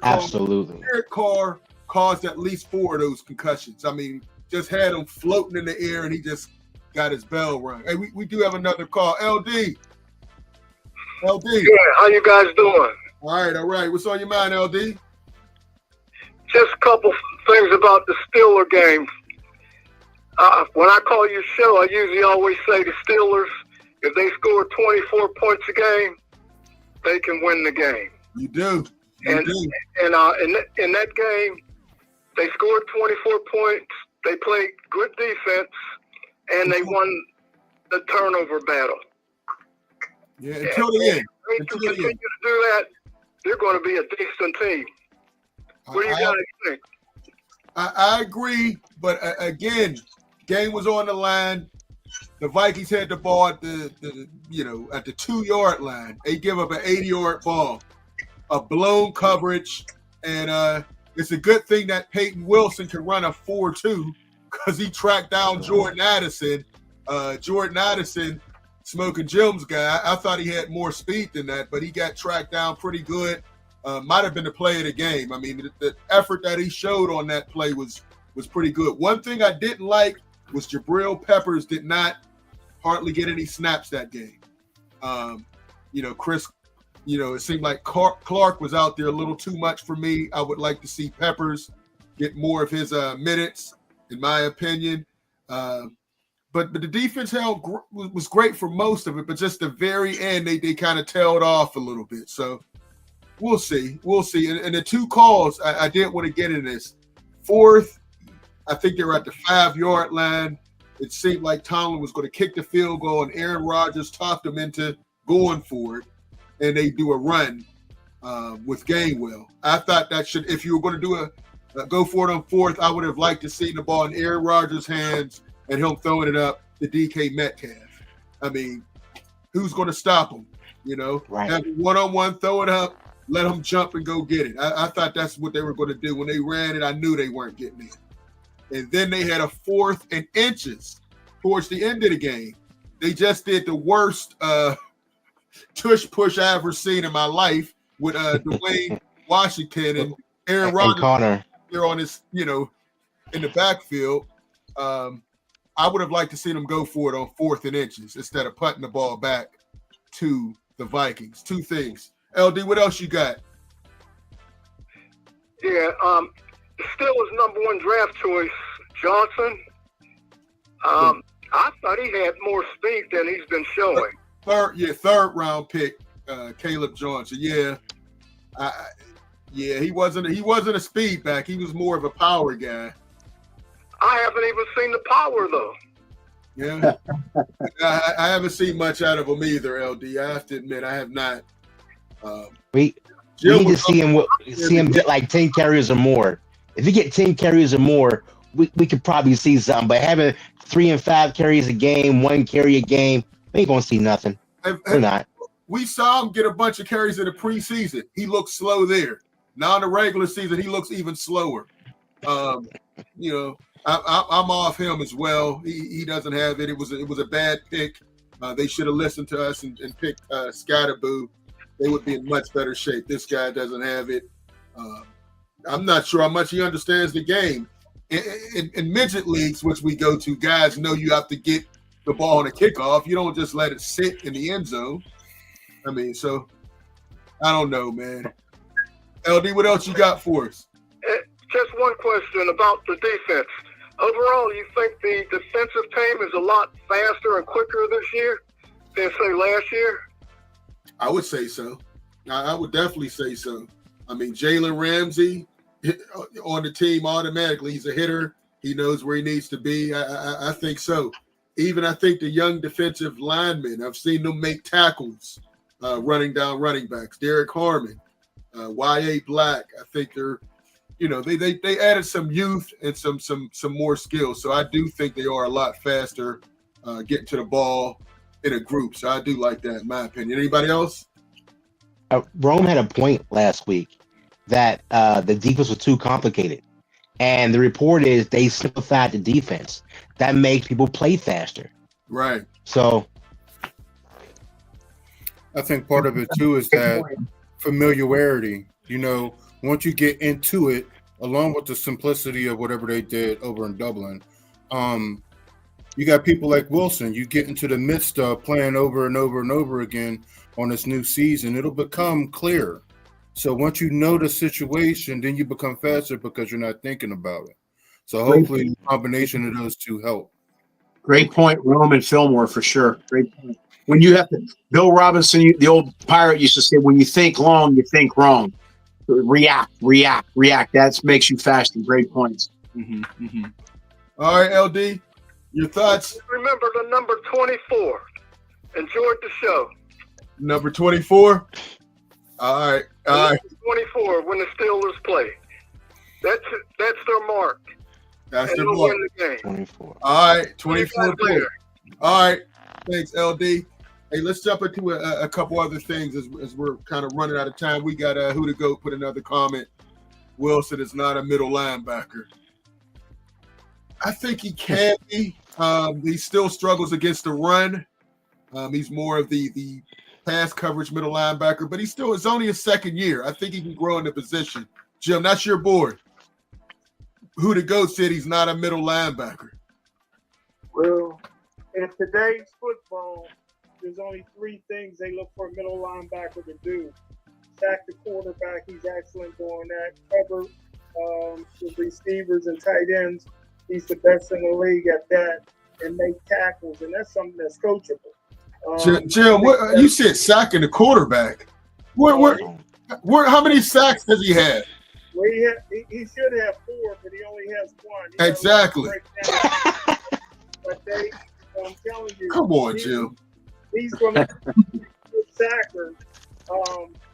Absolutely. Derek Carr caused at least 4 of those concussions. I mean, just had him floating in the air, and he just got his bell rung. Hey, we do have another call. LD. Yeah, how you guys doing? All right. What's on your mind, LD? Just a couple things about the Steeler game. When I call your show, I usually always say the Steelers, if they score 24 points a game, they can win the game. You do. In that game, they scored 24 points. They played good defense, and they won the turnover battle. Yeah, until the end. If they continue to do that, they're going to be a decent team. What do you guys think? I agree, but again, game was on the line. The Vikings had the ball at the 2-yard line. They give up an 80-yard ball, a blown coverage, and it's a good thing that Peyton Wilson can run a 4.2 because he tracked down Jordan Addison. Jordan Addison, Smoking Jim's guy. I thought he had more speed than that, but he got tracked down pretty good. Might have been the play of the game. I mean, the effort that he showed on that play was pretty good. One thing I didn't like was Jabril Peppers did not hardly get any snaps that game. Chris, it seemed like Clark was out there a little too much for me. I would like to see Peppers get more of his minutes, in my opinion. But the defense was great for most of it, but just the very end, they kind of tailed off a little bit. So we'll see. And the two calls, I did want to get in this. Fourth, I think they were at the 5-yard line. It seemed like Tomlin was going to kick the field goal, and Aaron Rodgers talked him into going for it, and they do a run with Gainwell. I thought that if you were going to do go for it on fourth, I would have liked to see the ball in Aaron Rodgers' hands and him throwing it up to DK Metcalf. I mean, who's going to stop him? Right. Have one-on-one, throw it up, let him jump and go get it. I thought that's what they were going to do. When they ran it, I knew they weren't getting it. And then they had a 4th and inches towards the end of the game. They just did the worst tush push I ever seen in my life with Dwayne Washington and Aaron Rodgers. Connor. They're on his, in the backfield. I would have liked to see them go for it on 4th and inches instead of punting the ball back to the Vikings. Two things. LD, what else you got? Yeah, still his number 1 draft choice, Johnson. I thought he had more speed than he's been showing. Third round pick, Caleb Johnson. Yeah, he wasn't a speed back. He was more of a power guy. I haven't even seen the power though. Yeah, I haven't seen much out of him either. LD, I have to admit, I have not. We need to see him get like 10 carries or more. If you get 10 carries or more, we could probably see something. But having 3 and 5 carries a game, 1 carry a game, we ain't gonna see nothing. We're not. We saw him get a bunch of carries in the preseason. He looked slow there. Now in the regular season, he looks even slower. I'm off him as well. He doesn't have it. It was a bad pick. They should have listened to us and picked Scatterboo. They would be in much better shape. This guy doesn't have it. I'm not sure how much he understands the game. In midget leagues, which we go to, guys know you have to get the ball on a kickoff. You don't just let it sit in the end zone. I mean, so I don't know, man. LD, what else you got for us? Just one question about the defense. Overall, you think the defensive team is a lot faster and quicker this year than, say, last year? I would say so. I would definitely say so. I mean, Jalen Ramsey on the team automatically. He's a hitter. He knows where he needs to be. I think so. Even I think the young defensive linemen, I've seen them make tackles running down running backs. Derek Harmon, Y.A. Black. I think they're, they added some youth and some more skills. So I do think they are a lot faster getting to the ball in a group. So I do like that, in my opinion. Anybody else? Rome had a point last week that the defense was too complicated. And the report is they simplified the defense. That makes people play faster. Right. So I think part of it too is that familiarity. Once you get into it, along with the simplicity of whatever they did over in Dublin, you got people like Wilson. You get into the midst of playing over and over and over again on this new season, it'll become clear. So once you know the situation, then you become faster because you're not thinking about it. So hopefully the combination of those two help. Great point, Rome and Fillmore, for sure. Great point. When you have to, Bill Robinson, the old pirate used to say, when you think long, you think wrong. React. That makes you faster. Great points. All right, LD, your thoughts? Remember the number 24. Enjoyed the show. Number 24? All right. 24 when the Steelers play. That's their mark. That's and their they'll mark. win the game. 24. All right, 24. All right. Thanks, LD. Hey, let's jump into a couple other things as we're kind of running out of time. We got Who the Goat put another comment. Wilson is not a middle linebacker. I think he can be. He still struggles against the run. He's more of the pass coverage middle linebacker, but it's only his second year. I think he can grow in the position. Jim, that's your board. Who the Goat said he's not a middle linebacker. Well, in today's football, there's only three things they look for a middle linebacker to do. Sack the quarterback, he's excellent doing that. Cover with receivers and tight ends, he's the best in the league at that. And make tackles, and that's something that's coachable. Jim, what you said sacking the quarterback. How many sacks does he have? Well, he should have 4, but he only has 1. Exactly. But I'm telling you. Come on, Jim. He's going to be a sacker.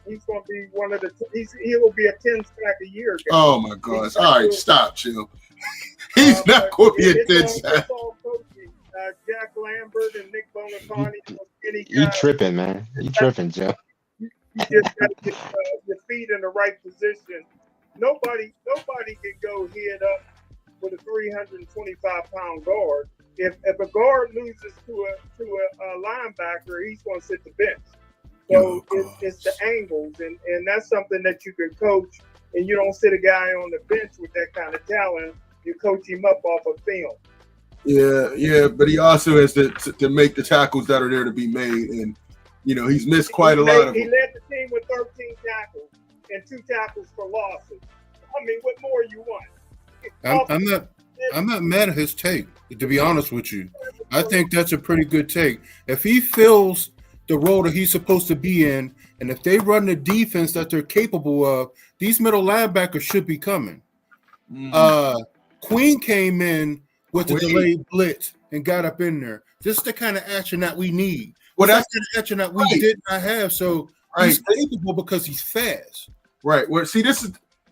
He's going to be one of the. He will be a 10 sack a year guy. Oh my gosh! All right, stop, Jim. He's not going to be a 10 sack. Jack Lambert and Nick Bonacani. You tripping, man? You tripping, Joe? You just got to get your feet in the right position. Nobody can go head up with a 325-pound guard. If a guard loses to a linebacker, he's going to sit the bench. So it's the angles, and that's something that you can coach. And you don't sit a guy on the bench with that kind of talent. You coach him up off of film. Yeah, but he also has to make the tackles that are there to be made, and he's missed quite a lot of them. He led the team with 13 tackles and 2 tackles for losses. I mean, what more you want? I'm not mad at his take, to be honest with you. I think that's a pretty good take. If he fills the role that he's supposed to be in, and if they run the defense that they're capable of, these middle linebackers should be coming. Queen came in with the delayed blitz and got up in there. This is the kind of action that we need. Well, that's the kind of action that we did not have. So he's capable because he's fast. Right. Well, see,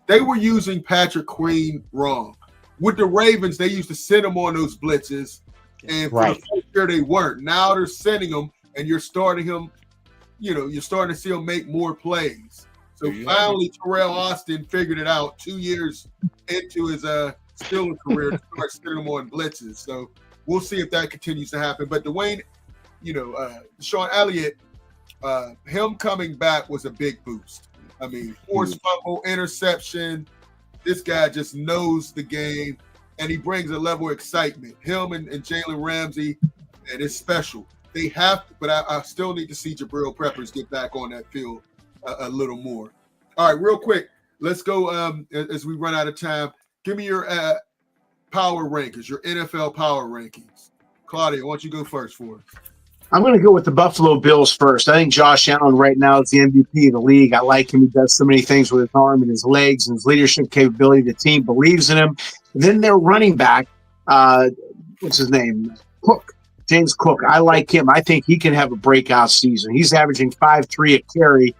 they were using Patrick Queen wrong. With the Ravens, they used to send him on those blitzes, and for the first year they weren't. Now they're sending him, and you're starting him. You're starting to see him make more plays. So finally, Terrell Austin figured it out 2 years into his still career to start sending him on blitzes. So we'll see if that continues to happen. But Dwayne, Sean Elliott, him coming back was a big boost. I mean, forced fumble, interception. This guy just knows the game, and he brings a level of excitement. Him and Jalen Ramsey, and it's special. They have to, but I still need to see Jabril Peppers get back on that field a little more. All right, real quick, let's go as we run out of time. Give me your power rankings, your NFL power rankings. Claudia, why don't you go first for us? I'm going to go with the Buffalo Bills first. I think Josh Allen right now is the MVP of the league. I like him. He does so many things with his arm and his legs and his leadership capability. The team believes in him. And then their running back, what's his name? Cook. James Cook. I like him. I think he can have a breakout season. He's averaging 5.3 a carry.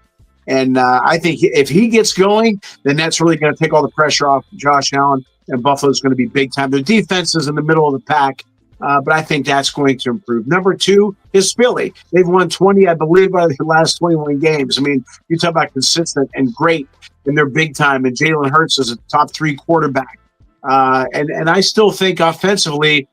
And I think if he gets going, then that's really going to take all the pressure off Josh Allen, and Buffalo's going to be big time. Their defense is in the middle of the pack, but I think that's going to improve. Number 2 is Philly. They've won 20, I believe, out of the last 21 games. I mean, you talk about consistent and great, and they're big time, and Jalen Hurts is a top 3 quarterback. And I still think offensively,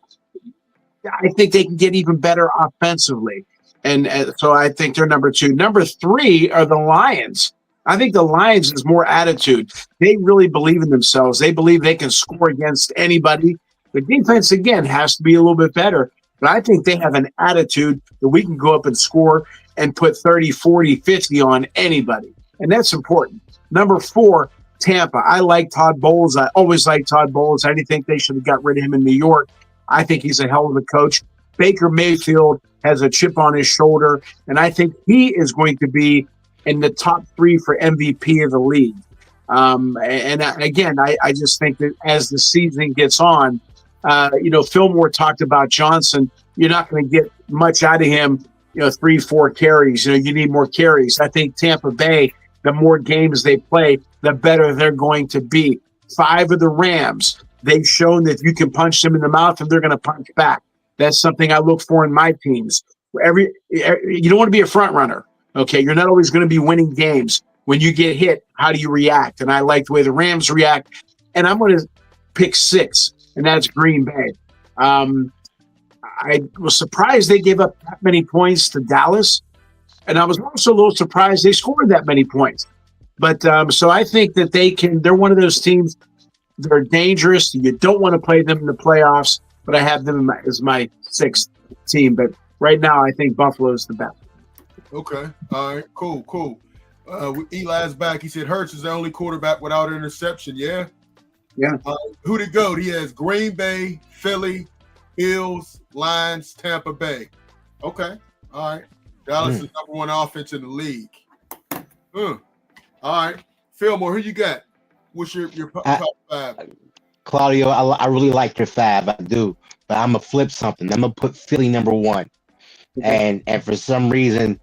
I think they can get even better offensively. And so I think they're number 2. Number 3 are the Lions. I think the Lions is more attitude. They really believe in themselves. They believe they can score against anybody. The defense, again, has to be a little bit better. But I think they have an attitude that we can go up and score and put 30, 40, 50 on anybody. And that's important. Number 4, Tampa. I like Todd Bowles. I always like Todd Bowles. I didn't think they should have got rid of him in New York. I think he's a hell of a coach. Baker Mayfield has a chip on his shoulder, and I think he is going to be in the top 3 for MVP of the league. Again, I just think that as the season gets on, Fillmore talked about Johnson. You're not going to get much out of him, 3-4 carries. You need more carries. I think Tampa Bay, the more games they play, the better they're going to be. 5 of the Rams, they've shown that you can punch them in the mouth and they're going to punch back. That's something I look for in my teams. You don't want to be a front runner. Okay, you're not always going to be winning games. When you get hit, how do you react? And I like the way the Rams react. And I'm going to pick 6, and that's Green Bay. I was surprised they gave up that many points to Dallas, and I was also a little surprised they scored that many points. But so I think that they're one of those teams that are dangerous. You don't want to play them in the playoffs, but I have them as my 6th team. But right now, I think Buffalo is the best. Okay. All right. Cool. Eli's back. He said Hurts is the only quarterback without an interception. Yeah. Who'd it go? He has Green Bay, Philly, Bills, Lions, Tampa Bay. Okay. All right. Dallas is number 1 offense in the league. All right. Fillmore, who you got? What's your top 5? Claudio, I really like your 5. I do. But I'm going to flip something. I'm going to put Philly number 1. And for some reason,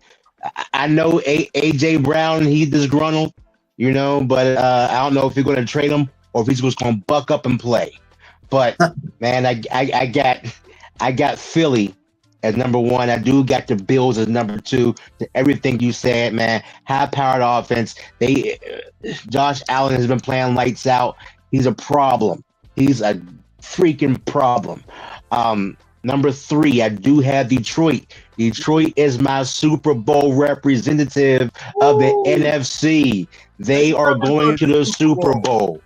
I know A.J. Brown, he's disgruntled, but I don't know if you're going to trade him or if he's just going to buck up and play. But, man, I got Philly as number 1. I do got the Bills as number 2. Everything you said, man, high-powered offense. Josh Allen has been playing lights out. He's a problem. He's a freaking problem. Number 3, I do have Detroit. Detroit is my Super Bowl representative of the NFC. They are going to the Super Bowl.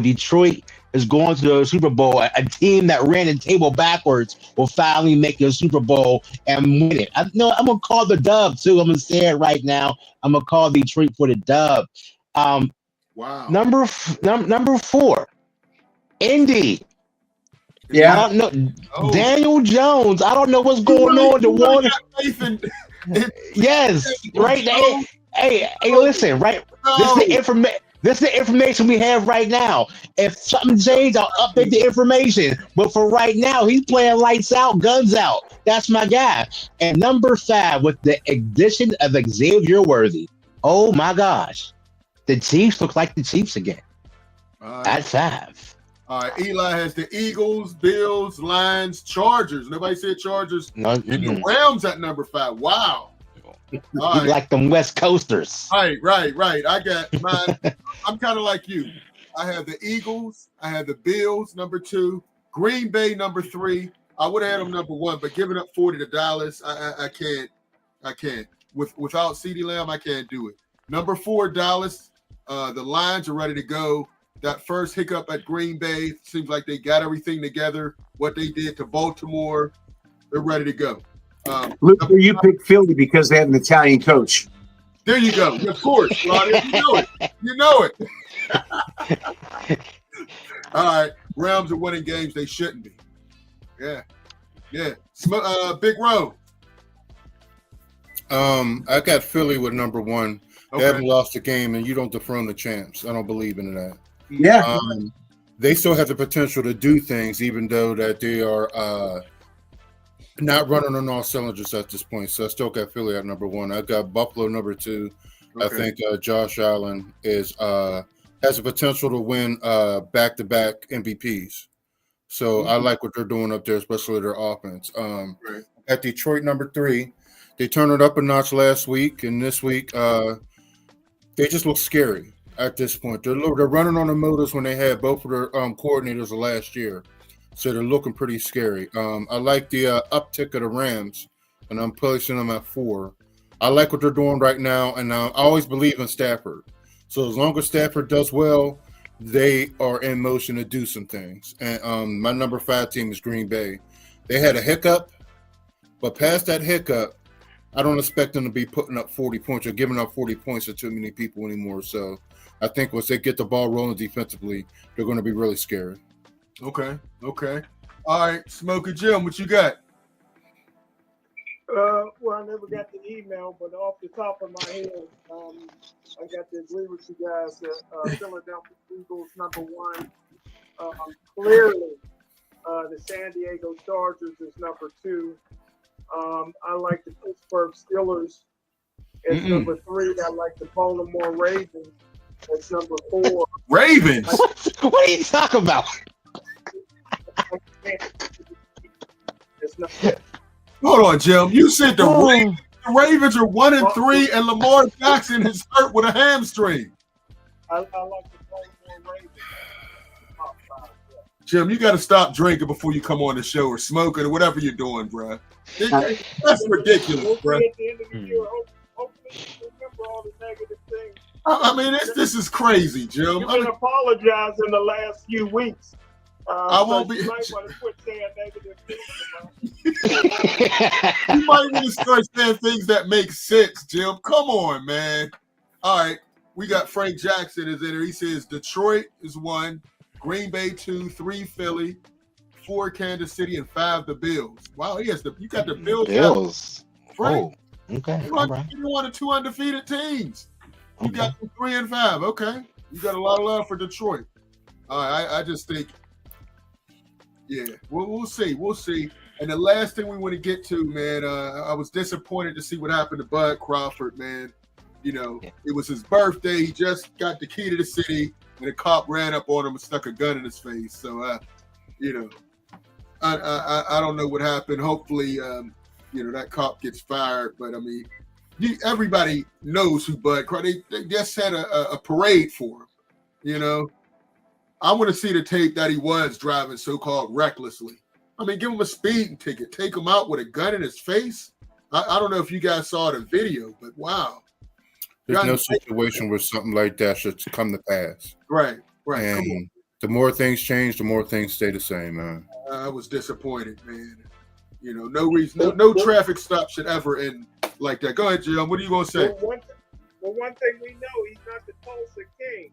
Detroit is going to the Super Bowl. A team that ran the table backwards will finally make the Super Bowl and win it. I'm going to call the dub, too. I'm going to say it right now. I'm going to call Detroit for the dub. Wow. Number 4, Indy. Yeah. I don't know. Daniel Jones. I don't know what's going on. Yes. Right. Hey, listen, right? This is the information we have right now. If something changes, I'll update the information. But for right now, he's playing lights out, guns out. That's my guy. And number 5, with the addition of Xavier Worthy. Oh my gosh. The Chiefs look like the Chiefs again. At 5. All right, Eli has the Eagles, Bills, Lions, Chargers. Nobody said Chargers. No, and the Rams at number 5. Wow. You like them West Coasters. Right. I got mine. I'm kind of like you. I have the Eagles. I have the Bills, number 2. Green Bay, number 3. I would have had them number 1, but giving up 40 to Dallas, I can't. Without CeeDee Lamb, I can't do it. Number 4, Dallas. The Lions are ready to go. That first hiccup at Green Bay seems like they got everything together. What they did to Baltimore, they're ready to go. Luke, you picked Philly because they have an Italian coach. There you go. Of course, Claudia. You know it. All right. Rams are winning games they shouldn't be. Yeah. Big Row. I got Philly with number 1. Okay. They haven't lost a game, and you don't dethrone the champs. I don't believe in that. Yeah. They still have the potential to do things, even though that they are not running on all cylinders at this point. So I still got Philly at number 1. I got Buffalo number 2. Okay. I think Josh Allen has the potential to win back-to-back MVPs. So I like what they're doing up there, especially their offense. Right. At Detroit number 3, they turned it up a notch last week, and this week they just look scary at this point. They're running on the motors when they had both of their coordinators last year. So they're looking pretty scary. I like the uptick of the Rams, and I'm placing them at 4. I like what they're doing right now, and I always believe in Stafford. So as long as Stafford does well, they are in motion to do some things. And my number 5 team is Green Bay. They had a hiccup, but past that hiccup, I don't expect them to be putting up 40 points or giving up 40 points to too many people anymore. So I think once they get the ball rolling defensively, they're going to be really scary. Okay. All right, Smoky Jim, what you got? Well, I never got the email, but off the top of my head, I got to agree with you guys that Philadelphia Eagles number 1. Clearly, the San Diego Chargers is number 2. I like the Pittsburgh Steelers as number 3. I like the Baltimore Ravens as number 4. Ravens? What are you talking about? It's not. Hold on, Jim. You said the Oh. Ravens are 1-3, and Lamar Jackson is hurt with a hamstring. I like the Baltimore Ravens. Top five, yeah. Jim, you got to stop drinking before you come on the show or smoking or whatever you're doing, bro. That's ridiculous, We'll bro. see at the end of the year. Hopefully, you remember all the negative things. I mean, this is crazy, Jim. You've I been mean, apologizing the last few weeks. I won't so be- You might want to quit saying negative things about me. you might want to start saying things that make sense, Jim. Come on, man. All right, we got Frank Jackson is in there. He says Detroit is 1, Green Bay 2, 3 Philly, 4 Kansas City, and 5 the Bills. Wow, you got the Bills. Bills. Frank, Oh, okay. you're All right. one of 2 undefeated teams. You Okay. got 3 and 5. Okay, you got a lot of love for Detroit. All right, I just think, yeah, we'll see. We'll see. And the last thing we want to get to, man, I was disappointed to see what happened to Bud Crawford, man. You know, It was his birthday. He just got the key to the city, and a cop ran up on him and stuck a gun in his face. So, you know, I don't know what happened. Hopefully, that cop gets fired. But I mean, everybody knows who Bud Crawford. They just had a parade for him. You know, I want to see the tape that he was driving so-called recklessly. I mean, give him a speeding ticket. Take him out with a gun in his face. I don't know if you guys saw the video, but wow. There's no situation where something like that should come to pass. Right. And the more things change, the more things stay the same, man. I was disappointed, man. You know, no reason, no traffic stop should ever end like that. Go ahead, Jim. What are you going to say? Well, one thing we know, he's not the Tulsa King.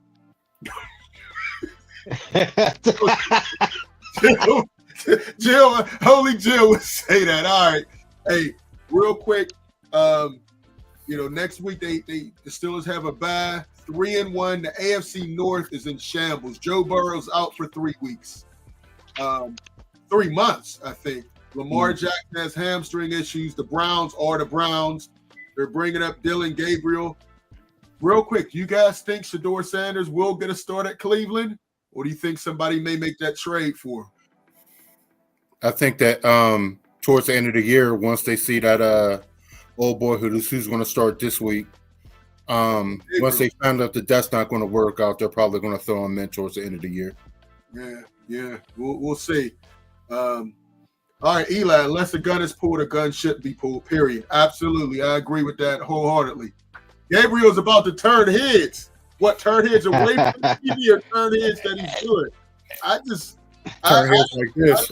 Jill, holy Jill would say that. All right. Hey, real quick, next week they the Steelers have a bye, 3-1. The AFC North is in shambles. Joe Burrow's out for 3 weeks. 3 months, I think. Lamar Jackson has hamstring issues. The Browns are the Browns. They're bringing up Dylan Gabriel. Real quick, you guys think Shedeur Sanders will get a start at Cleveland? Or do you think somebody may make that trade for him? I think that towards the end of the year, once they see that old boy who's going to start this week, once they find out that that's not going to work out, they're probably going to throw him in towards the end of the year. Yeah. We'll see. All right, Eli, unless a gun is pulled, a gun shouldn't be pulled, period. Absolutely. I agree with that wholeheartedly. Gabriel's about to turn heads. What, turn heads away from the TV or turn heads that he's good? Turn heads like this.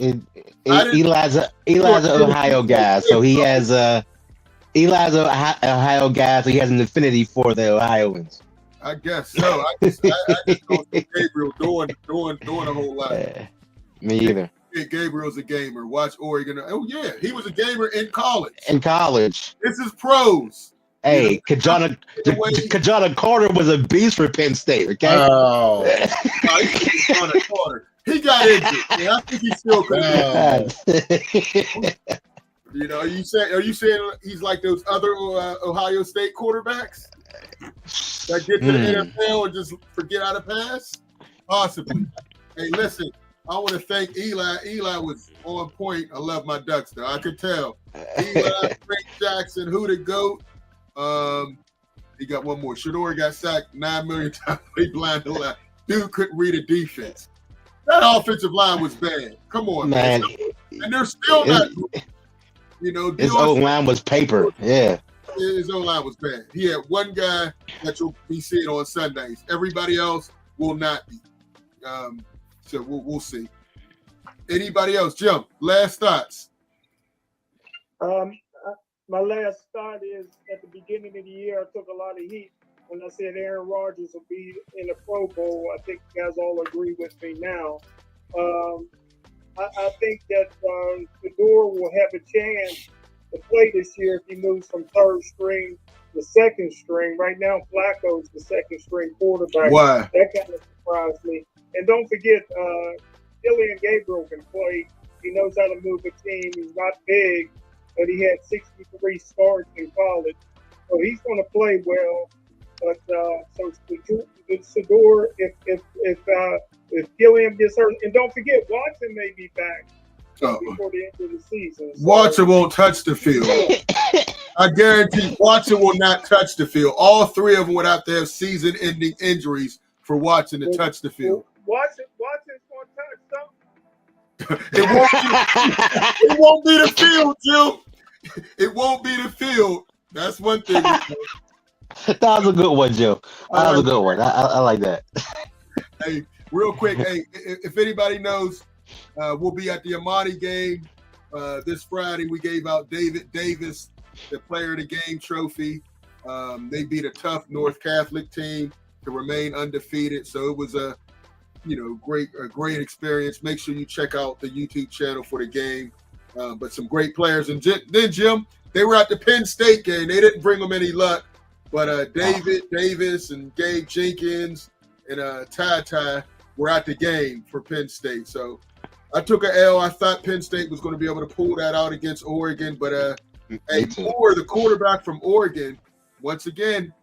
Eli's an Ohio guy, so he has Eli's an Ohio guy, so he has an affinity for the Ohioans. I guess so. I just don't see Gabriel doing a whole lot. Me either. Gabriel's a gamer. Watch Oregon. Oh yeah, he was a gamer in college. This is pros. Hey, Kajana Carter was a beast for Penn State. Okay. Oh, Kajana Carter. He got injured. Yeah, I think he's still good. Are you saying he's like those other Ohio State quarterbacks that get to the NFL and just forget how to pass? Possibly. Hey, listen. I want to thank Eli. Eli was on point. I love my Ducks, though. I could tell. Eli, Frank Jackson, who the GOAT. He got one more. Shedeur got sacked 9 million times. He blinded the line. Dude couldn't read a defense. That offensive line was bad. Come on, man. And they're still not. His O-line was paper. Yeah. His O-line was bad. He had one guy that you'll be seeing on Sundays. Everybody else will not be. So we'll see. Anybody else? Jim, last thoughts. My last thought is at the beginning of the year, I took a lot of heat when I said Aaron Rodgers will be in the Pro Bowl. I think you guys all agree with me now. I think that Shedeur will have a chance to play this year if he moves from third string to second string. Right now, Flacco's the second string quarterback. Why? That kind of surprised me. And don't forget, Dylan Gabriel can play. He knows how to move a team. He's not big, but he had 63 starts in college. So he's going to play well. But so Shedeur, if Gilliam gets hurt, and don't forget, Watson may be back. before the end of the season. So, Watson won't touch the field. I guarantee Watson will not touch the field. All three of them would have to have season-ending injuries for Watson to touch the field. Watson's going to touch something. It won't be the field, Jim. It won't be the field. That's one thing. That was a good one, Joe. That was a good one. I like that. Hey, real quick, if anybody knows, we'll be at the Amani game this Friday. We gave out David Davis the Player of the Game trophy. They beat a tough North Catholic team to remain undefeated. So it was a great experience. Make sure you check out the YouTube channel for the game. But some great players. And then, Jim, they were at the Penn State game. They didn't bring them any luck. But David Davis and Gabe Jenkins and Ty were at the game for Penn State. So I took an L. I thought Penn State was going to be able to pull that out against Oregon. But Moore, the quarterback from Oregon, once again,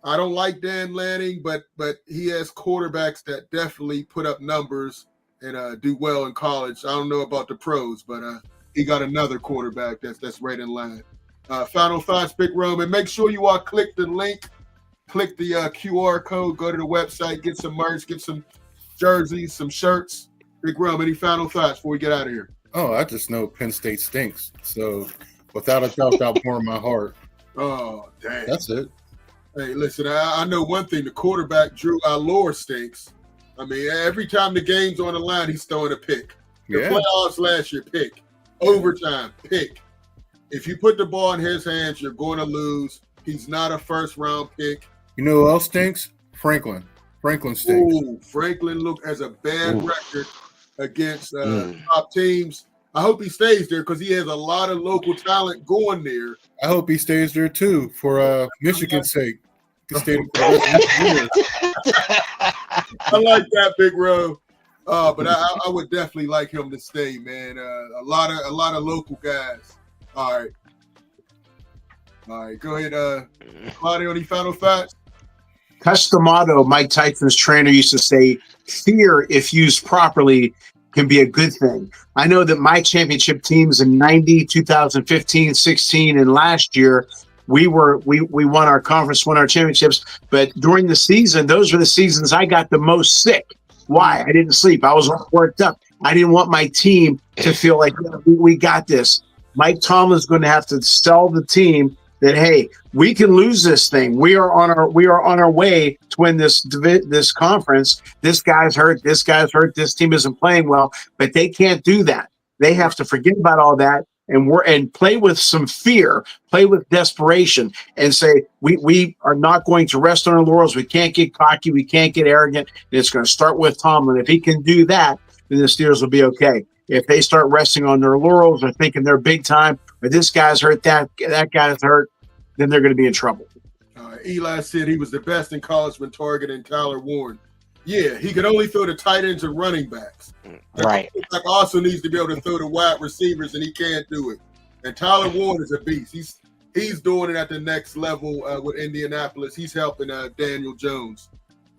I don't like Dan Lanning, but he has quarterbacks that definitely put up numbers and do well in college. I don't know about the pros, but he got another quarterback that's right in line. Final thoughts, Big Rome, and make sure you all click the link, click the QR code, go to the website, get some merch, get some jerseys, some shirts. Big Rome, any final thoughts before we get out of here? Oh, I just know Penn State stinks. So without a doubt, that'll warm my heart. Oh, dang. That's it. Hey, listen, I know one thing. The quarterback, Drew Allure, stinks. I mean, every time the game's on the line, he's throwing a pick. The playoffs last year, pick. Overtime, pick. If you put the ball in his hands, you're going to lose. He's not a first-round pick. You know who else stinks? Franklin. Franklin stinks. Ooh, Franklin has a bad record against top teams. I hope he stays there because he has a lot of local talent going there. I hope he stays there too for Michigan's sake. He can stay there for the rest of the year. I like that, Big Ro. But I would definitely like him to stay, man. A lot of local guys. All right. Go ahead, Claudio. Any final thoughts? Customato, Mike Tyson's trainer, used to say, "Fear, if used properly, can be a good thing." I know that my championship teams in 90, 2015, 16, and last year, we won our conference, won our championships. But during the season, those were the seasons I got the most sick. Why? I didn't sleep. I was worked up. I didn't want my team to feel like, we got this. Mike Tomlin's going to have to sell the team that, hey, we can lose this thing. We are on our way to win this conference. This guy's hurt. This team isn't playing well, but they can't do that. They have to forget about all that and play with some fear, play with desperation, and say we are not going to rest on our laurels. We can't get cocky. We can't get arrogant. And it's going to start with Tomlin. If he can do that, then the Steelers will be okay. If they start resting on their laurels or thinking they're big time, or this guy's hurt, that guy's hurt, then they're going to be in trouble. Eli said he was the best in college when targeting Tyler Warren. Yeah, he could only throw the tight ends and running backs. Right. Like also needs to be able to throw the wide receivers, and he can't do it. And Tyler Warren is a beast. He's doing it at the next level with Indianapolis. He's helping Daniel Jones.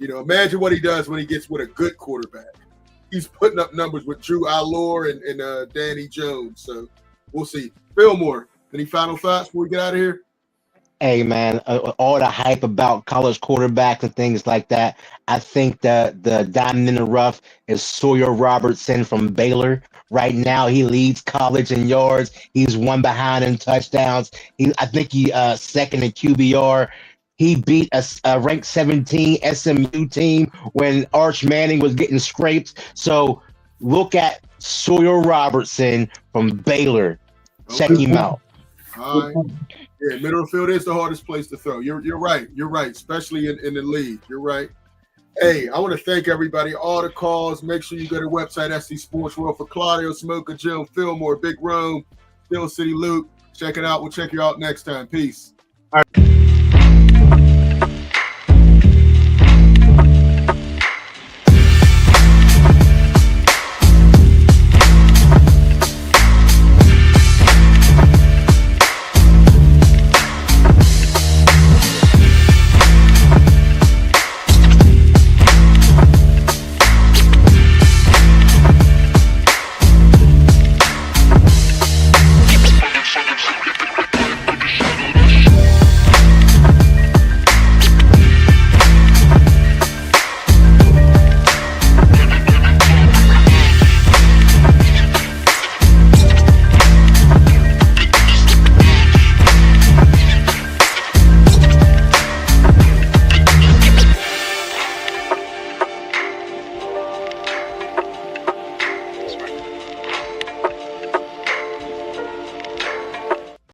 Imagine what he does when he gets with a good quarterback. He's putting up numbers with Drew Allure and Danny Jones. So we'll see. Fillmore, any final thoughts before we get out of here? Hey, man, all the hype about college quarterbacks and things like that. I think the diamond in the rough is Sawyer Robertson from Baylor. Right now, he leads college in yards. He's one behind in touchdowns. I think he's second in QBR. He beat a ranked 17 SMU team when Arch Manning was getting scraped. So look at Sawyer Robertson from Baylor. Check him out. All right. Yeah, middle field is the hardest place to throw. You're right. You're right, especially in the league. You're right. Hey, I want to thank everybody, all the calls. Make sure you go to the website, SC Sports World, for Claudio, Smoker, Jim, Fillmore, Big Rome, Steel City Luke. Check it out. We'll check you out next time. Peace.